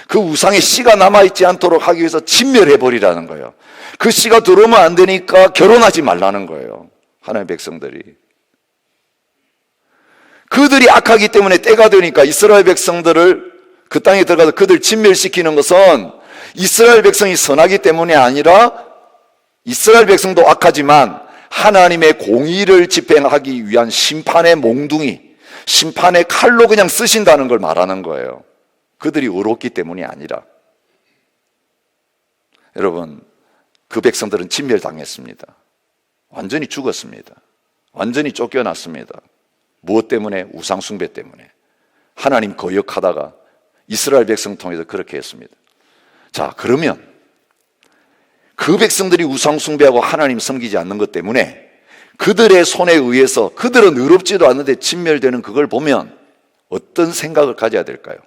그 우상의 씨가 남아있지 않도록 하기 위해서 진멸해버리라는 거예요. 그 씨가 들어오면 안 되니까 결혼하지 말라는 거예요. 하나님의 백성들이. 그들이 악하기 때문에 때가 되니까 이스라엘 백성들을 그 땅에 들어가서 그들 진멸시키는 것은 이스라엘 백성이 선하기 때문이 아니라 이스라엘 백성도 악하지만 하나님의 공의를 집행하기 위한 심판의 몽둥이, 심판의 칼로 그냥 쓰신다는 걸 말하는 거예요. 그들이 의롭기 때문이 아니라. 여러분, 그 백성들은 진멸당했습니다. 완전히 죽었습니다. 완전히 쫓겨났습니다. 무엇 때문에? 우상 숭배 때문에. 하나님 거역하다가 이스라엘 백성 통해서 그렇게 했습니다. 자, 그러면 그 백성들이 우상 숭배하고 하나님 섬기지 않는 것 때문에 그들의 손에 의해서 그들은 의롭지도 않는데 진멸되는 그걸 보면 어떤 생각을 가져야 될까요?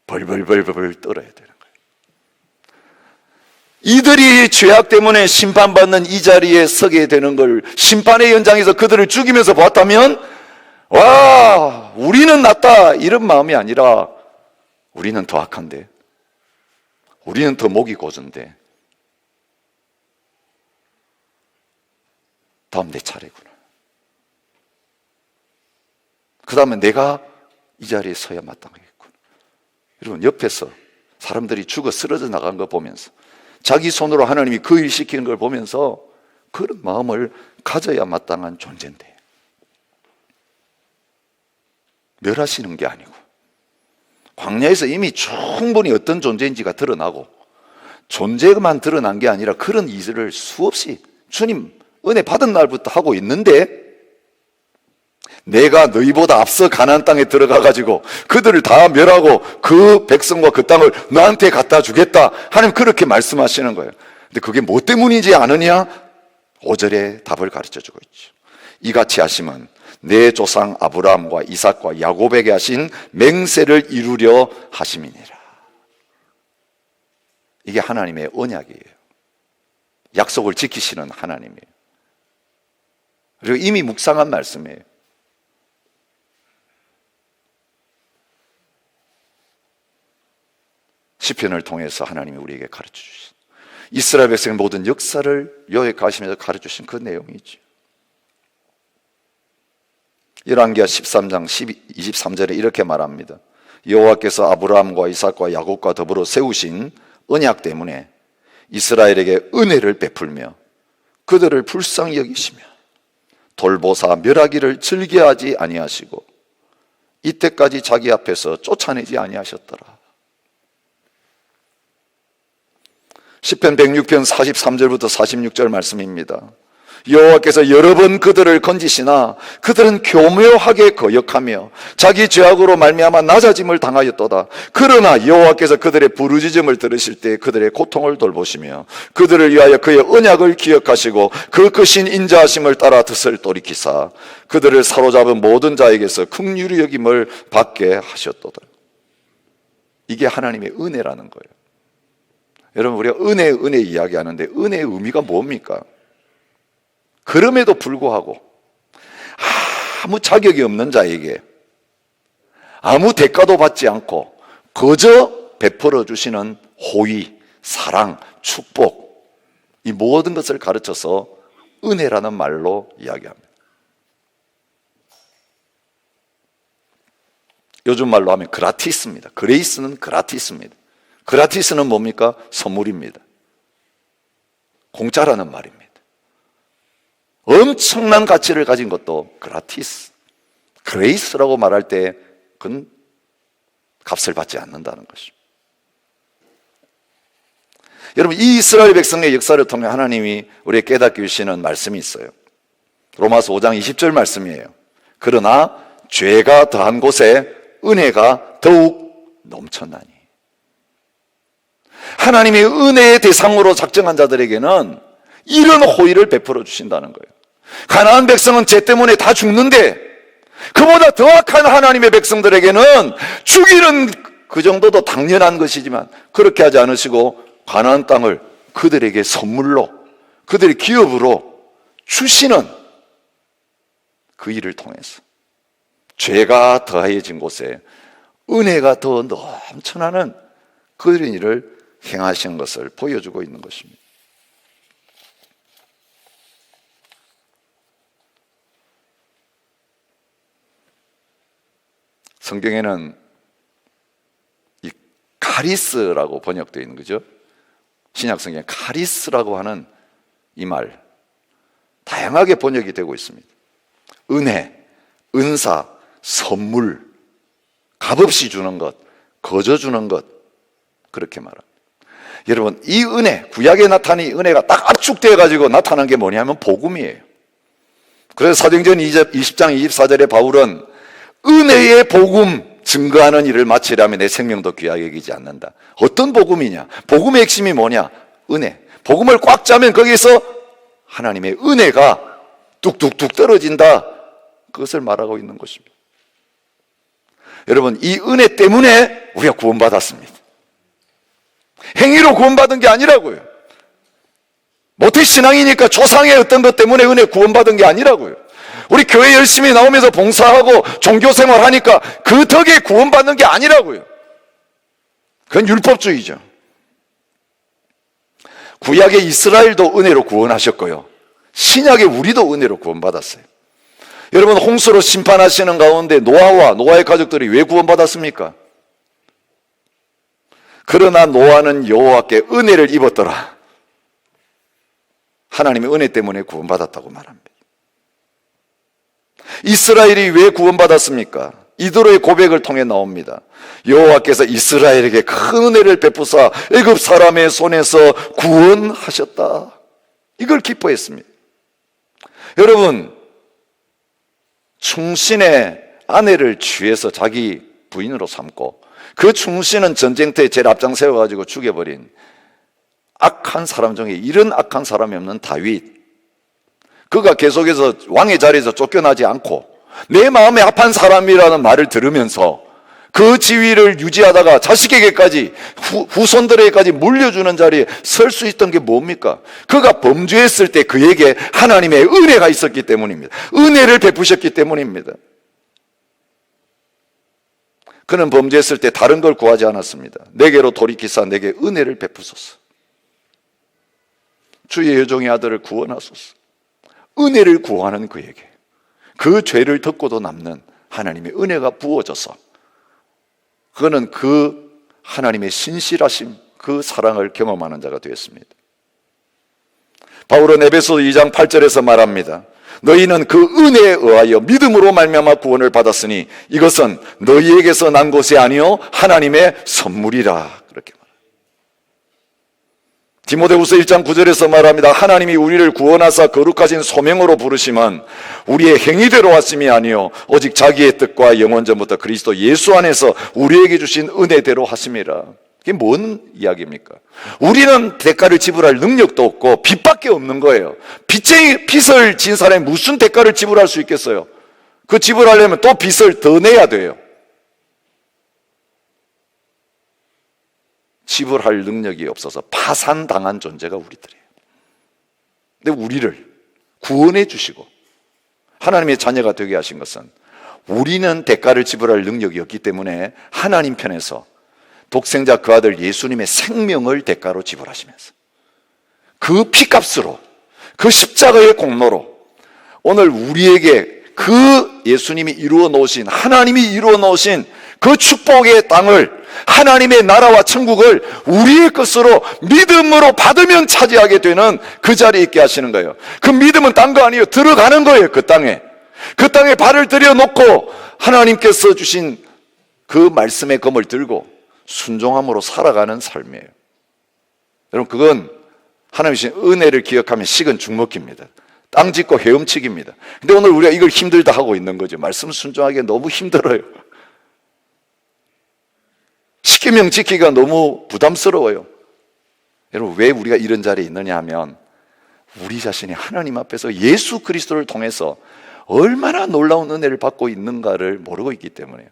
벌벌벌벌 떨어야 되는 거예요. 이들이 죄악 때문에 심판받는 이 자리에 서게 되는 걸 심판의 현장에서 그들을 죽이면서 봤다면 와, 우리는 낫다 이런 마음이 아니라 우리는 더 악한데, 우리는 더 목이 고전데, 다음 내 차례구나. 그 다음에 내가 이 자리에 서야 마땅하겠구나. 여러분, 옆에서 사람들이 죽어 쓰러져 나간 거 보면서 자기 손으로 하나님이 그 일 시키는 걸 보면서 그런 마음을 가져야 마땅한 존재인데 멸하시는 게 아니고 광야에서 이미 충분히 어떤 존재인지가 드러나고 존재만 드러난 게 아니라 그런 일을 수없이 주님 은혜 받은 날부터 하고 있는데 내가 너희보다 앞서 가나안 땅에 들어가 가지고 그들을 다 멸하고 그 백성과 그 땅을 너한테 갖다 주겠다 하나님 그렇게 말씀하시는 거예요. 근데 그게 뭐 때문이지 않으냐? 5절에 답을 가르쳐 주고 있죠. 이같이 하심은 내 조상 아브라함과 이삭과 야곱에게 하신 맹세를 이루려 하심이니라. 이게 하나님의 언약이에요. 약속을 지키시는 하나님이에요. 그리고 이미 묵상한 말씀이에요. 시편을 통해서 하나님이 우리에게 가르쳐 주신 이스라엘 백성의 모든 역사를 요약하시면서 가르쳐 주신 그 내용이죠. 열왕기하 13장 23절에 이렇게 말합니다. 여호와께서 아브라함과 이삭과 야곱과 더불어 세우신 언약 때문에 이스라엘에게 은혜를 베풀며 그들을 불쌍히 여기시며 돌보사 멸하기를 즐겨하지 아니하시고 이때까지 자기 앞에서 쫓아내지 아니하셨더라. 시편 106편 43절부터 46절 말씀입니다. 여호와께서 여러 번 그들을 건지시나 그들은 교묘하게 거역하며 자기 죄악으로 말미암아 낮아짐을 당하였도다. 그러나 여호와께서 그들의 부르짖음을 들으실 때 그들의 고통을 돌보시며 그들을 위하여 그의 언약을 기억하시고 그 크신 인자하심을 따라 뜻을 돌이키사 그들을 사로잡은 모든 자에게서 긍휼히 여김을 받게 하셨도다. 이게 하나님의 은혜라는 거예요. 여러분, 우리가 은혜 이야기하는데 은혜의 의미가 뭡니까? 그럼에도 불구하고 아무 자격이 없는 자에게 아무 대가도 받지 않고 그저 베풀어 주시는 호의, 사랑, 축복, 이 모든 것을 가르쳐서 은혜라는 말로 이야기합니다. 요즘 말로 하면 그라티스입니다. 그레이스는 그라티스입니다. 그라티스는 뭡니까? 선물입니다. 공짜라는 말입니다. 엄청난 가치를 가진 것도 그라티스, 그레이스라고 말할 때 그건 값을 받지 않는다는 것이죠. 여러분, 이 이스라엘 백성의 역사를 통해 하나님이 우리에게 깨닫게 주시는 말씀이 있어요. 로마서 5장 20절 말씀이에요. 그러나 죄가 더한 곳에 은혜가 더욱 넘쳤나니. 하나님이 은혜의 대상으로 작정한 자들에게는 이런 호의를 베풀어 주신다는 거예요. 가나안 백성은 죄 때문에 다 죽는데 그보다 더 악한 하나님의 백성들에게는 죽이는 그 정도도 당연한 것이지만 그렇게 하지 않으시고 가나안 땅을 그들에게 선물로, 그들의 기업으로 주시는 그 일을 통해서 죄가 더해진 곳에 은혜가 더 넘쳐나는 그런 일을 행하시는 것을 보여주고 있는 것입니다. 성경에는 이 카리스라고 번역되어 있는 거죠. 신약 성경에 카리스라고 하는 이 말 다양하게 번역이 되고 있습니다. 은혜, 은사, 선물, 값없이 주는 것, 거저 주는 것, 그렇게 말합니다. 여러분, 이 은혜, 구약에 나타난 이 은혜가 딱 압축되어 가지고 나타난 게 뭐냐면 복음이에요. 그래서 사도행전 20장 24절에 바울은 은혜의 복음 증거하는 일을 마치려면 내 생명도 귀하게 여기지 않는다. 어떤 복음이냐? 복음의 핵심이 뭐냐? 은혜. 복음을 꽉 짜면 거기에서 하나님의 은혜가 뚝뚝뚝 떨어진다. 그것을 말하고 있는 것입니다. 여러분, 이 은혜 때문에 우리가 구원받았습니다. 행위로 구원받은 게 아니라고요. 모태신앙이니까 조상의 어떤 것 때문에 은혜 구원받은 게 아니라고요. 우리 교회 열심히 나오면서 봉사하고 종교생활 하니까 그 덕에 구원받는 게 아니라고요. 그건 율법주의죠. 구약의 이스라엘도 은혜로 구원하셨고요, 신약의 우리도 은혜로 구원받았어요. 여러분, 홍수로 심판하시는 가운데 노아와 노아의 가족들이 왜 구원받았습니까? 그러나 노아는 여호와께 은혜를 입었더라. 하나님의 은혜 때문에 구원받았다고 말합니다. 이스라엘이 왜 구원받았습니까? 이도로의 고백을 통해 나옵니다. 여호와께서 이스라엘에게 큰 은혜를 베푸사 애굽 사람의 손에서 구원하셨다. 이걸 기뻐했습니다. 여러분, 충신의 아내를 취해서 자기 부인으로 삼고 그 충신은 전쟁터에 제일 앞장 세워가지고 죽여버린 악한 사람 중에 이런 악한 사람이 없는 다윗, 그가 계속해서 왕의 자리에서 쫓겨나지 않고 내 마음에 합한 사람이라는 말을 들으면서 그 지위를 유지하다가 자식에게까지 후손들에게까지 물려주는 자리에 설 수 있던 게 뭡니까? 그가 범죄했을 때 그에게 하나님의 은혜가 있었기 때문입니다. 은혜를 베푸셨기 때문입니다. 그는 범죄했을 때 다른 걸 구하지 않았습니다. 내게로 돌이키사 내게 은혜를 베푸소서. 주의 여종의 아들을 구원하소서. 은혜를 구하는 그에게 그 죄를 덮고도 남는 하나님의 은혜가 부어져서 그는 그 하나님의 신실하심, 그 사랑을 경험하는 자가 되었습니다. 바울은 에베소 2장 8절에서 말합니다. 너희는 그 은혜에 의하여 믿음으로 말미암아 구원을 받았으니 이것은 너희에게서 난 것이 아니요 하나님의 선물이라. 그렇게 말합니다. 디모데후서 1장 9절에서 말합니다. 하나님이 우리를 구원하사 거룩하신 소명으로 부르심은 우리의 행위대로 하심이 아니요 오직 자기의 뜻과 영원 전부터 그리스도 예수 안에서 우리에게 주신 은혜대로 하심이라. 이게 뭔 이야기입니까? 우리는 대가를 지불할 능력도 없고 빚밖에 없는 거예요. 빚을 진 사람이 무슨 대가를 지불할 수 있겠어요? 그 지불하려면 또 빚을 더 내야 돼요. 지불할 능력이 없어서 파산당한 존재가 우리들이에요. 근데 우리를 구원해 주시고 하나님의 자녀가 되게 하신 것은 우리는 대가를 지불할 능력이 없기 때문에 하나님 편에서 독생자 그 아들 예수님의 생명을 대가로 지불하시면서 그 피값으로, 그 십자가의 공로로 오늘 우리에게 그 예수님이 이루어 놓으신, 하나님이 이루어 놓으신 그 축복의 땅을, 하나님의 나라와 천국을 우리의 것으로 믿음으로 받으면 차지하게 되는 그 자리에 있게 하시는 거예요. 그 믿음은 딴 거 아니에요. 들어가는 거예요. 그 땅에 발을 들여놓고 하나님께서 주신 그 말씀의 검을 들고 순종함으로 살아가는 삶이에요. 여러분, 그건 하나님 주신 은혜를 기억하면 식은 죽먹기입니다. 땅 짓고 헤엄치기입니다. 근데 오늘 우리가 이걸 힘들다 하고 있는 거죠. 말씀 순종하기가 너무 힘들어요. 십계명 지키기가 너무 부담스러워요. 여러분, 왜 우리가 이런 자리에 있느냐 하면 우리 자신이 하나님 앞에서 예수 그리스도를 통해서 얼마나 놀라운 은혜를 받고 있는가를 모르고 있기 때문에요.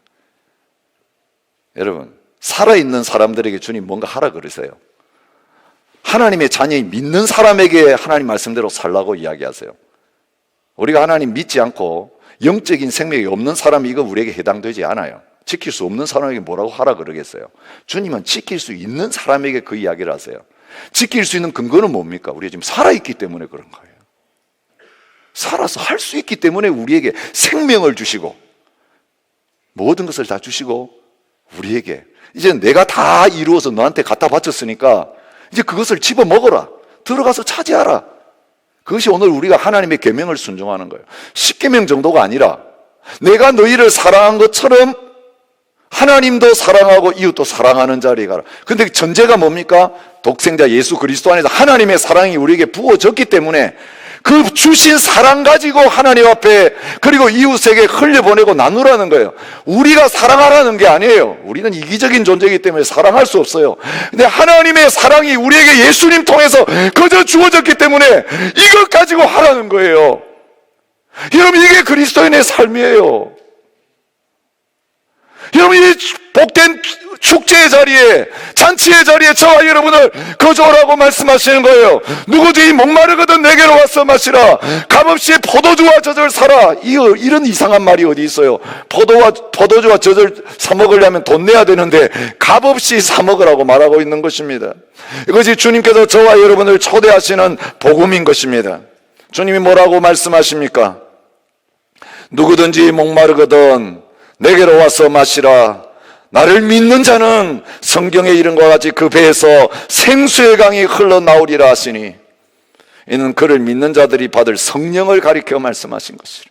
여러분, 살아있는 사람들에게 주님 뭔가 하라 그러세요. 하나님의 자녀인 믿는 사람에게 하나님 말씀대로 살라고 이야기하세요. 우리가 하나님 믿지 않고 영적인 생명이 없는 사람이 이거 우리에게 해당되지 않아요. 지킬 수 없는 사람에게 뭐라고 하라 그러겠어요? 주님은 지킬 수 있는 사람에게 그 이야기를 하세요. 지킬 수 있는 근거는 뭡니까? 우리가 지금 살아있기 때문에 그런 거예요. 살아서 할 수 있기 때문에 우리에게 생명을 주시고 모든 것을 다 주시고 우리에게 이제 내가 다 이루어서 너한테 갖다 바쳤으니까 이제 그것을 집어 먹어라. 들어가서 차지하라. 그것이 오늘 우리가 하나님의 계명을 순종하는 거예요. 10계명 정도가 아니라 내가 너희를 사랑한 것처럼 하나님도 사랑하고 이웃도 사랑하는 자리에 가라. 근데 전제가 뭡니까? 독생자 예수 그리스도 안에서 하나님의 사랑이 우리에게 부어졌기 때문에 그 주신 사랑 가지고 하나님 앞에 그리고 이웃에게 흘려보내고 나누라는 거예요. 우리가 사랑하라는 게 아니에요. 우리는 이기적인 존재이기 때문에 사랑할 수 없어요. 근데 하나님의 사랑이 우리에게 예수님 통해서 거저 주어졌기 때문에 이것 가지고 하라는 거예요. 여러분, 이게 그리스도인의 삶이에요. 여러분, 이 복된 축제의 자리에, 잔치의 자리에 저와 여러분을 거주하라고 말씀하시는 거예요. 누구든지 목마르거든 내게로 와서 마시라. 값없이 포도주와 젖을 사라. 이런 이상한 말이 어디 있어요? 포도주와 젖을 사 먹으려면 돈 내야 되는데 값없이 사 먹으라고 말하고 있는 것입니다. 이것이 주님께서 저와 여러분을 초대하시는 복음인 것입니다. 주님이 뭐라고 말씀하십니까? 누구든지 목마르거든 내게로 와서 마시라. 나를 믿는 자는 성경에 이른 것과 같이 그 배에서 생수의 강이 흘러나오리라 하시니, 이는 그를 믿는 자들이 받을 성령을 가리켜 말씀하신 것이라.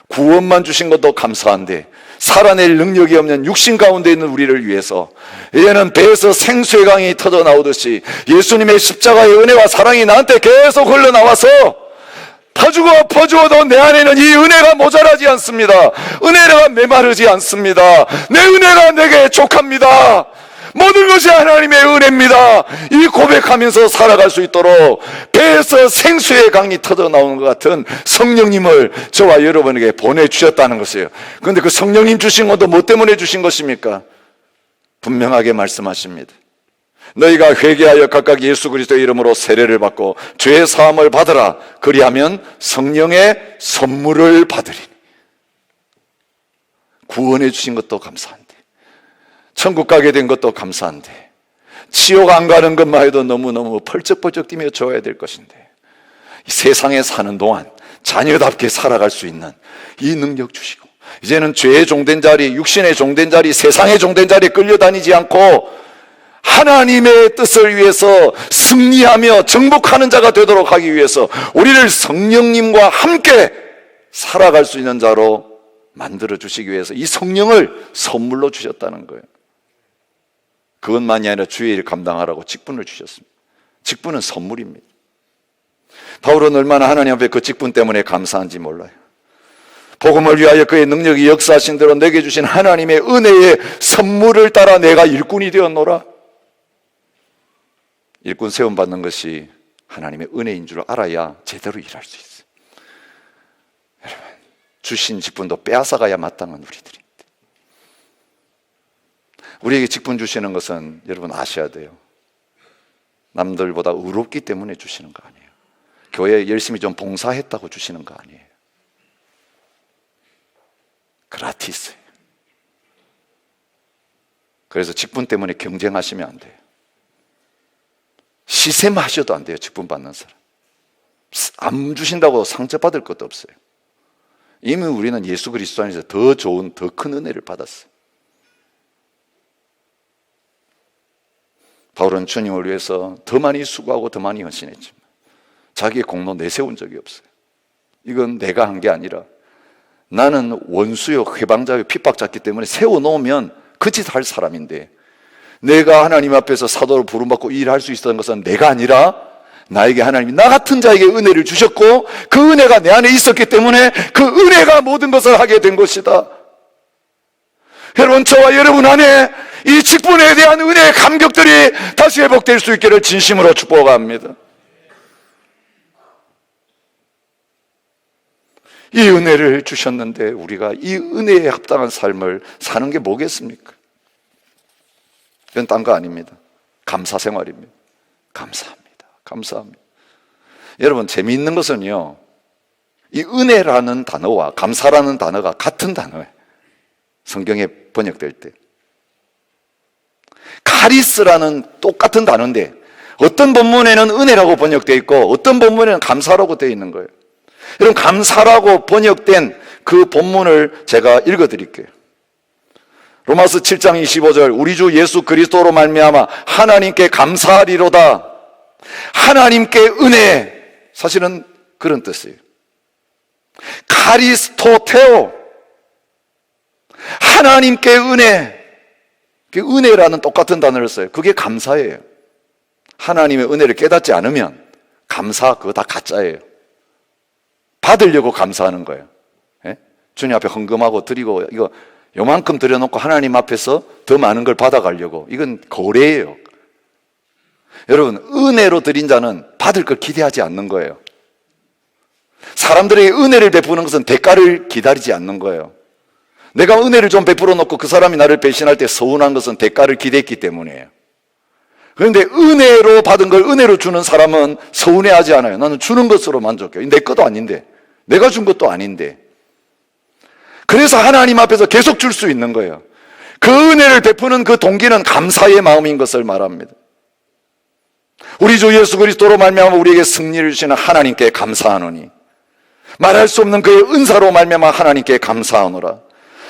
구원만 주신 것도 감사한데 살아낼 능력이 없는 육신 가운데 있는 우리를 위해서 이제는 배에서 생수의 강이 터져 나오듯이 예수님의 십자가의 은혜와 사랑이 나한테 계속 흘러나와서 퍼주어도 내 안에는 이 은혜가 모자라지 않습니다. 은혜가 메마르지 않습니다. 내 은혜가 내게 족합니다. 모든 것이 하나님의 은혜입니다. 이 고백하면서 살아갈 수 있도록 배에서 생수의 강이 터져 나오는 것 같은 성령님을 저와 여러분에게 보내주셨다는 것이에요. 그런데 그 성령님 주신 것도 뭐 때문에 주신 것입니까? 분명하게 말씀하십니다. 너희가 회개하여 각각 예수 그리스도의 이름으로 세례를 받고 죄 사함을 받으라. 그리하면 성령의 선물을 받으리니. 구원해 주신 것도 감사한데, 천국 가게 된 것도 감사한데, 지옥 안 가는 것만 해도 너무너무 펄쩍펄쩍 뛰며 좋아야 될 것인데, 이 세상에 사는 동안 자녀답게 살아갈 수 있는 이 능력 주시고, 이제는 죄의 종된 자리, 육신의 종된 자리, 세상의 종된 자리에 끌려다니지 않고 하나님의 뜻을 위해서 승리하며 정복하는 자가 되도록 하기 위해서 우리를 성령님과 함께 살아갈 수 있는 자로 만들어 주시기 위해서 이 성령을 선물로 주셨다는 거예요. 그것만이 아니라 주의 일 감당하라고 직분을 주셨습니다. 직분은 선물입니다. 바울은 얼마나 하나님 앞에 그 직분 때문에 감사한지 몰라요. 복음을 위하여 그의 능력이 역사하신 대로 내게 주신 하나님의 은혜의 선물을 따라 내가 일꾼이 되었노라. 일꾼 세움받는 것이 하나님의 은혜인 줄 알아야 제대로 일할 수 있어요. 여러분, 주신 직분도 빼앗아가야 마땅한 우리들입니다. 우리에게 직분 주시는 것은 여러분 아셔야 돼요. 남들보다 의롭기 때문에 주시는 거 아니에요. 교회에 열심히 좀 봉사했다고 주시는 거 아니에요. 그라티스예요. 그래서 직분 때문에 경쟁하시면 안 돼요. 시샘하셔도 안 돼요. 직분 받는 사람 안 주신다고 상처받을 것도 없어요. 이미 우리는 예수 그리스도 안에서 더 좋은, 더 큰 은혜를 받았어요. 바울은 주님을 위해서 더 많이 수고하고 더 많이 헌신했지만 자기의 공로 내세운 적이 없어요. 이건 내가 한 게 아니라 나는 원수요 회방자요 핍박자기 때문에 세워놓으면 그 짓 할 사람인데, 내가 하나님 앞에서 사도로 부름받고 일할 수 있었던 것은 내가 아니라 나에게 하나님이 나 같은 자에게 은혜를 주셨고 그 은혜가 내 안에 있었기 때문에 그 은혜가 모든 것을 하게 된 것이다. 여러분, 저와 여러분 안에 이 직분에 대한 은혜의 감격들이 다시 회복될 수 있기를 진심으로 축복합니다. 이 은혜를 주셨는데 우리가 이 은혜에 합당한 삶을 사는 게 뭐겠습니까? 이건 딴 거 아닙니다. 감사 생활입니다. 감사합니다. 감사합니다. 여러분, 재미있는 것은요, 이 은혜라는 단어와 감사라는 단어가 같은 단어예요. 성경에 번역될 때. 카리스라는 똑같은 단어인데 어떤 본문에는 은혜라고 번역되어 있고 어떤 본문에는 감사라고 되어 있는 거예요. 여러분, 감사라고 번역된 그 본문을 제가 읽어드릴게요. 로마서 7장 25절, 우리 주 예수 그리스도로 말미암아 하나님께 감사하리로다. 하나님께 은혜, 사실은 그런 뜻이에요. 카리스토테오, 하나님께 은혜. 은혜라는 똑같은 단어를 써요. 그게 감사예요. 하나님의 은혜를 깨닫지 않으면 감사, 그거 다 가짜예요. 받으려고 감사하는 거예요. 예? 주님 앞에 헌금하고 드리고 이거 요만큼 드려놓고 하나님 앞에서 더 많은 걸 받아가려고, 이건 거래예요. 여러분, 은혜로 드린 자는 받을 걸 기대하지 않는 거예요. 사람들에게 은혜를 베푸는 것은 대가를 기다리지 않는 거예요. 내가 은혜를 좀 베풀어 놓고 그 사람이 나를 배신할 때 서운한 것은 대가를 기대했기 때문이에요. 그런데 은혜로 받은 걸 은혜로 주는 사람은 서운해하지 않아요. 나는 주는 것으로 만족해요. 내 것도 아닌데, 내가 준 것도 아닌데. 그래서 하나님 앞에서 계속 줄 수 있는 거예요. 그 은혜를 베푸는 그 동기는 감사의 마음인 것을 말합니다. 우리 주 예수 그리스도로 말미암아 우리에게 승리를 주시는 하나님께 감사하노니, 말할 수 없는 그의 은사로 말미암아 하나님께 감사하노라.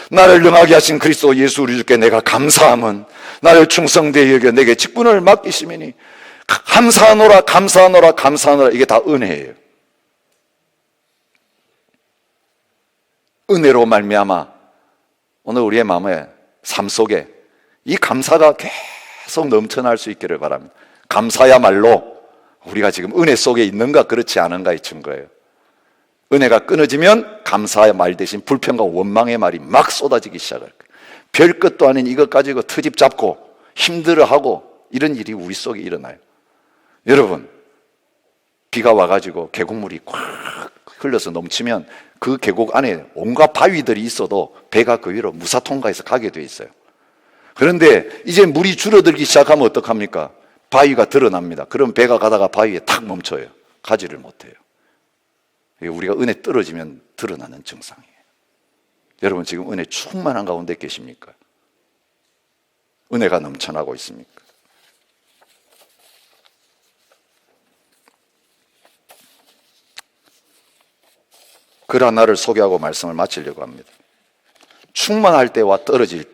나를 능하게 하신 그리스도 예수 우리 주께 내가 감사함은 나를 충성되이 여겨 내게 직분을 맡기심이니, 감사하노라, 감사하노라, 감사하노라. 이게 다 은혜예요. 은혜로 말미암아 오늘 우리의 마음에, 삶 속에 이 감사가 계속 넘쳐날 수 있기를 바랍니다. 감사야말로 우리가 지금 은혜 속에 있는가 그렇지 않은가의 증거예요. 은혜가 끊어지면 감사의 말 대신 불평과 원망의 말이 막 쏟아지기 시작할 거예요. 별 것도 아닌 이것 가지고 트집 잡고 힘들어하고 이런 일이 우리 속에 일어나요. 여러분, 비가 와가지고 계곡물이 콱 흘러서 넘치면 그 계곡 안에 온갖 바위들이 있어도 배가 그 위로 무사 통과해서 가게 돼 있어요. 그런데 이제 물이 줄어들기 시작하면 어떡합니까? 바위가 드러납니다. 그럼 배가 가다가 바위에 탁 멈춰요. 가지를 못해요. 이게 우리가 은혜 떨어지면 드러나는 증상이에요. 여러분, 지금 은혜 충만한 가운데 계십니까? 은혜가 넘쳐나고 있습니까? 글 하나를 소개하고 말씀을 마치려고 합니다. 충만할 때와 떨어질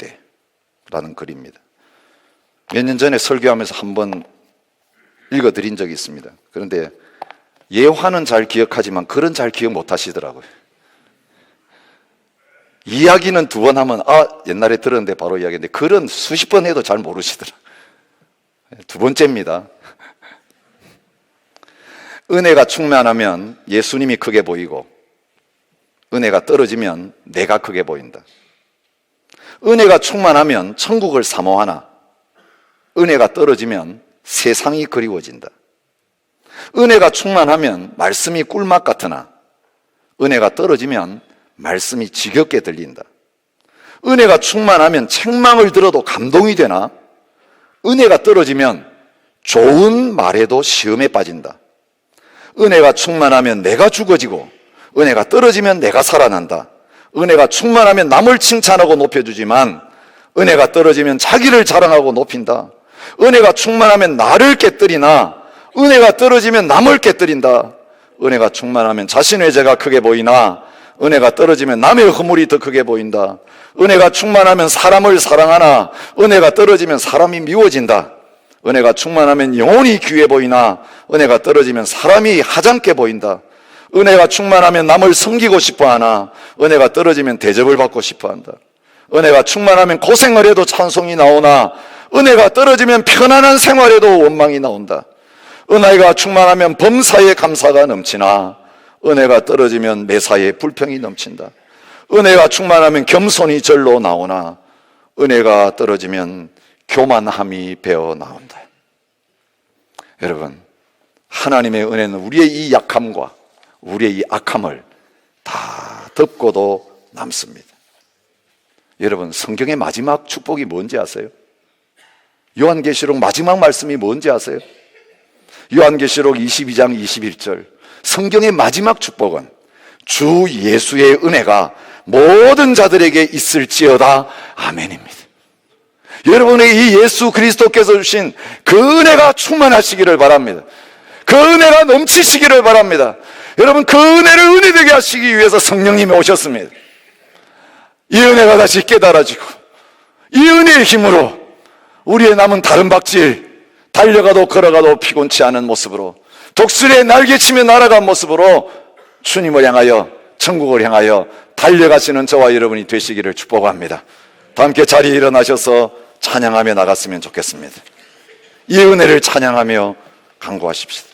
때라는 글입니다. 몇 년 전에 설교하면서 한번 읽어드린 적이 있습니다. 그런데 예화는 잘 기억하지만 글은 잘 기억 못 하시더라고요. 이야기는 2번 하면 옛날에 들었는데 바로 이야기인데 글은 수십 번 해도 잘 모르시더라고요. 2번째입니다. 은혜가 충만하면 예수님이 크게 보이고, 은혜가 떨어지면 내가 크게 보인다. 은혜가 충만하면 천국을 사모하나, 은혜가 떨어지면 세상이 그리워진다. 은혜가 충만하면 말씀이 꿀맛 같으나, 은혜가 떨어지면 말씀이 지겹게 들린다. 은혜가 충만하면 책망을 들어도 감동이 되나, 은혜가 떨어지면 좋은 말에도 시험에 빠진다. 은혜가 충만하면 내가 죽어지고, 은혜가 떨어지면 내가 살아난다. 은혜가 충만하면 남을 칭찬하고 높여주지만, 은혜가 떨어지면 자기를 자랑하고 높인다. 은혜가 충만하면 나를 깨뜨리나, 은혜가 떨어지면 남을 깨뜨린다. 은혜가 충만하면 자신의 죄가 크게 보이나, 은혜가 떨어지면 남의 허물이 더 크게 보인다. 은혜가 충만하면 사람을 사랑하나, 은혜가 떨어지면 사람이 미워진다. 은혜가 충만하면 영혼이 귀해 보이나, 은혜가 떨어지면 사람이 하찮게 보인다. 은혜가 충만하면 남을 섬기고 싶어하나, 은혜가 떨어지면 대접을 받고 싶어한다. 은혜가 충만하면 고생을 해도 찬송이 나오나, 은혜가 떨어지면 편안한 생활에도 원망이 나온다. 은혜가 충만하면 범사에 감사가 넘치나, 은혜가 떨어지면 매사에 불평이 넘친다. 은혜가 충만하면 겸손이 절로 나오나, 은혜가 떨어지면 교만함이 배어 나온다. 여러분, 하나님의 은혜는 우리의 이 약함과 우리의 이 악함을 다 덮고도 남습니다. 여러분, 성경의 마지막 축복이 뭔지 아세요? 요한계시록 마지막 말씀이 뭔지 아세요? 요한계시록 22장 21절, 성경의 마지막 축복은 주 예수의 은혜가 모든 자들에게 있을지어다. 아멘입니다. 여러분에게 이 예수 그리스도께서 주신 그 은혜가 충만하시기를 바랍니다. 그 은혜가 넘치시기를 바랍니다. 여러분, 그 은혜를 은혜되게 하시기 위해서 성령님이 오셨습니다. 이 은혜가 다시 깨달아지고 이 은혜의 힘으로 우리의 남은 다른 박질, 달려가도 걸어가도 피곤치 않은 모습으로, 독수리의 날개치며 날아간 모습으로 주님을 향하여, 천국을 향하여 달려가시는 저와 여러분이 되시기를 축복합니다. 다 함께 자리에 일어나셔서 찬양하며 나갔으면 좋겠습니다. 이 은혜를 찬양하며 간구하십시다.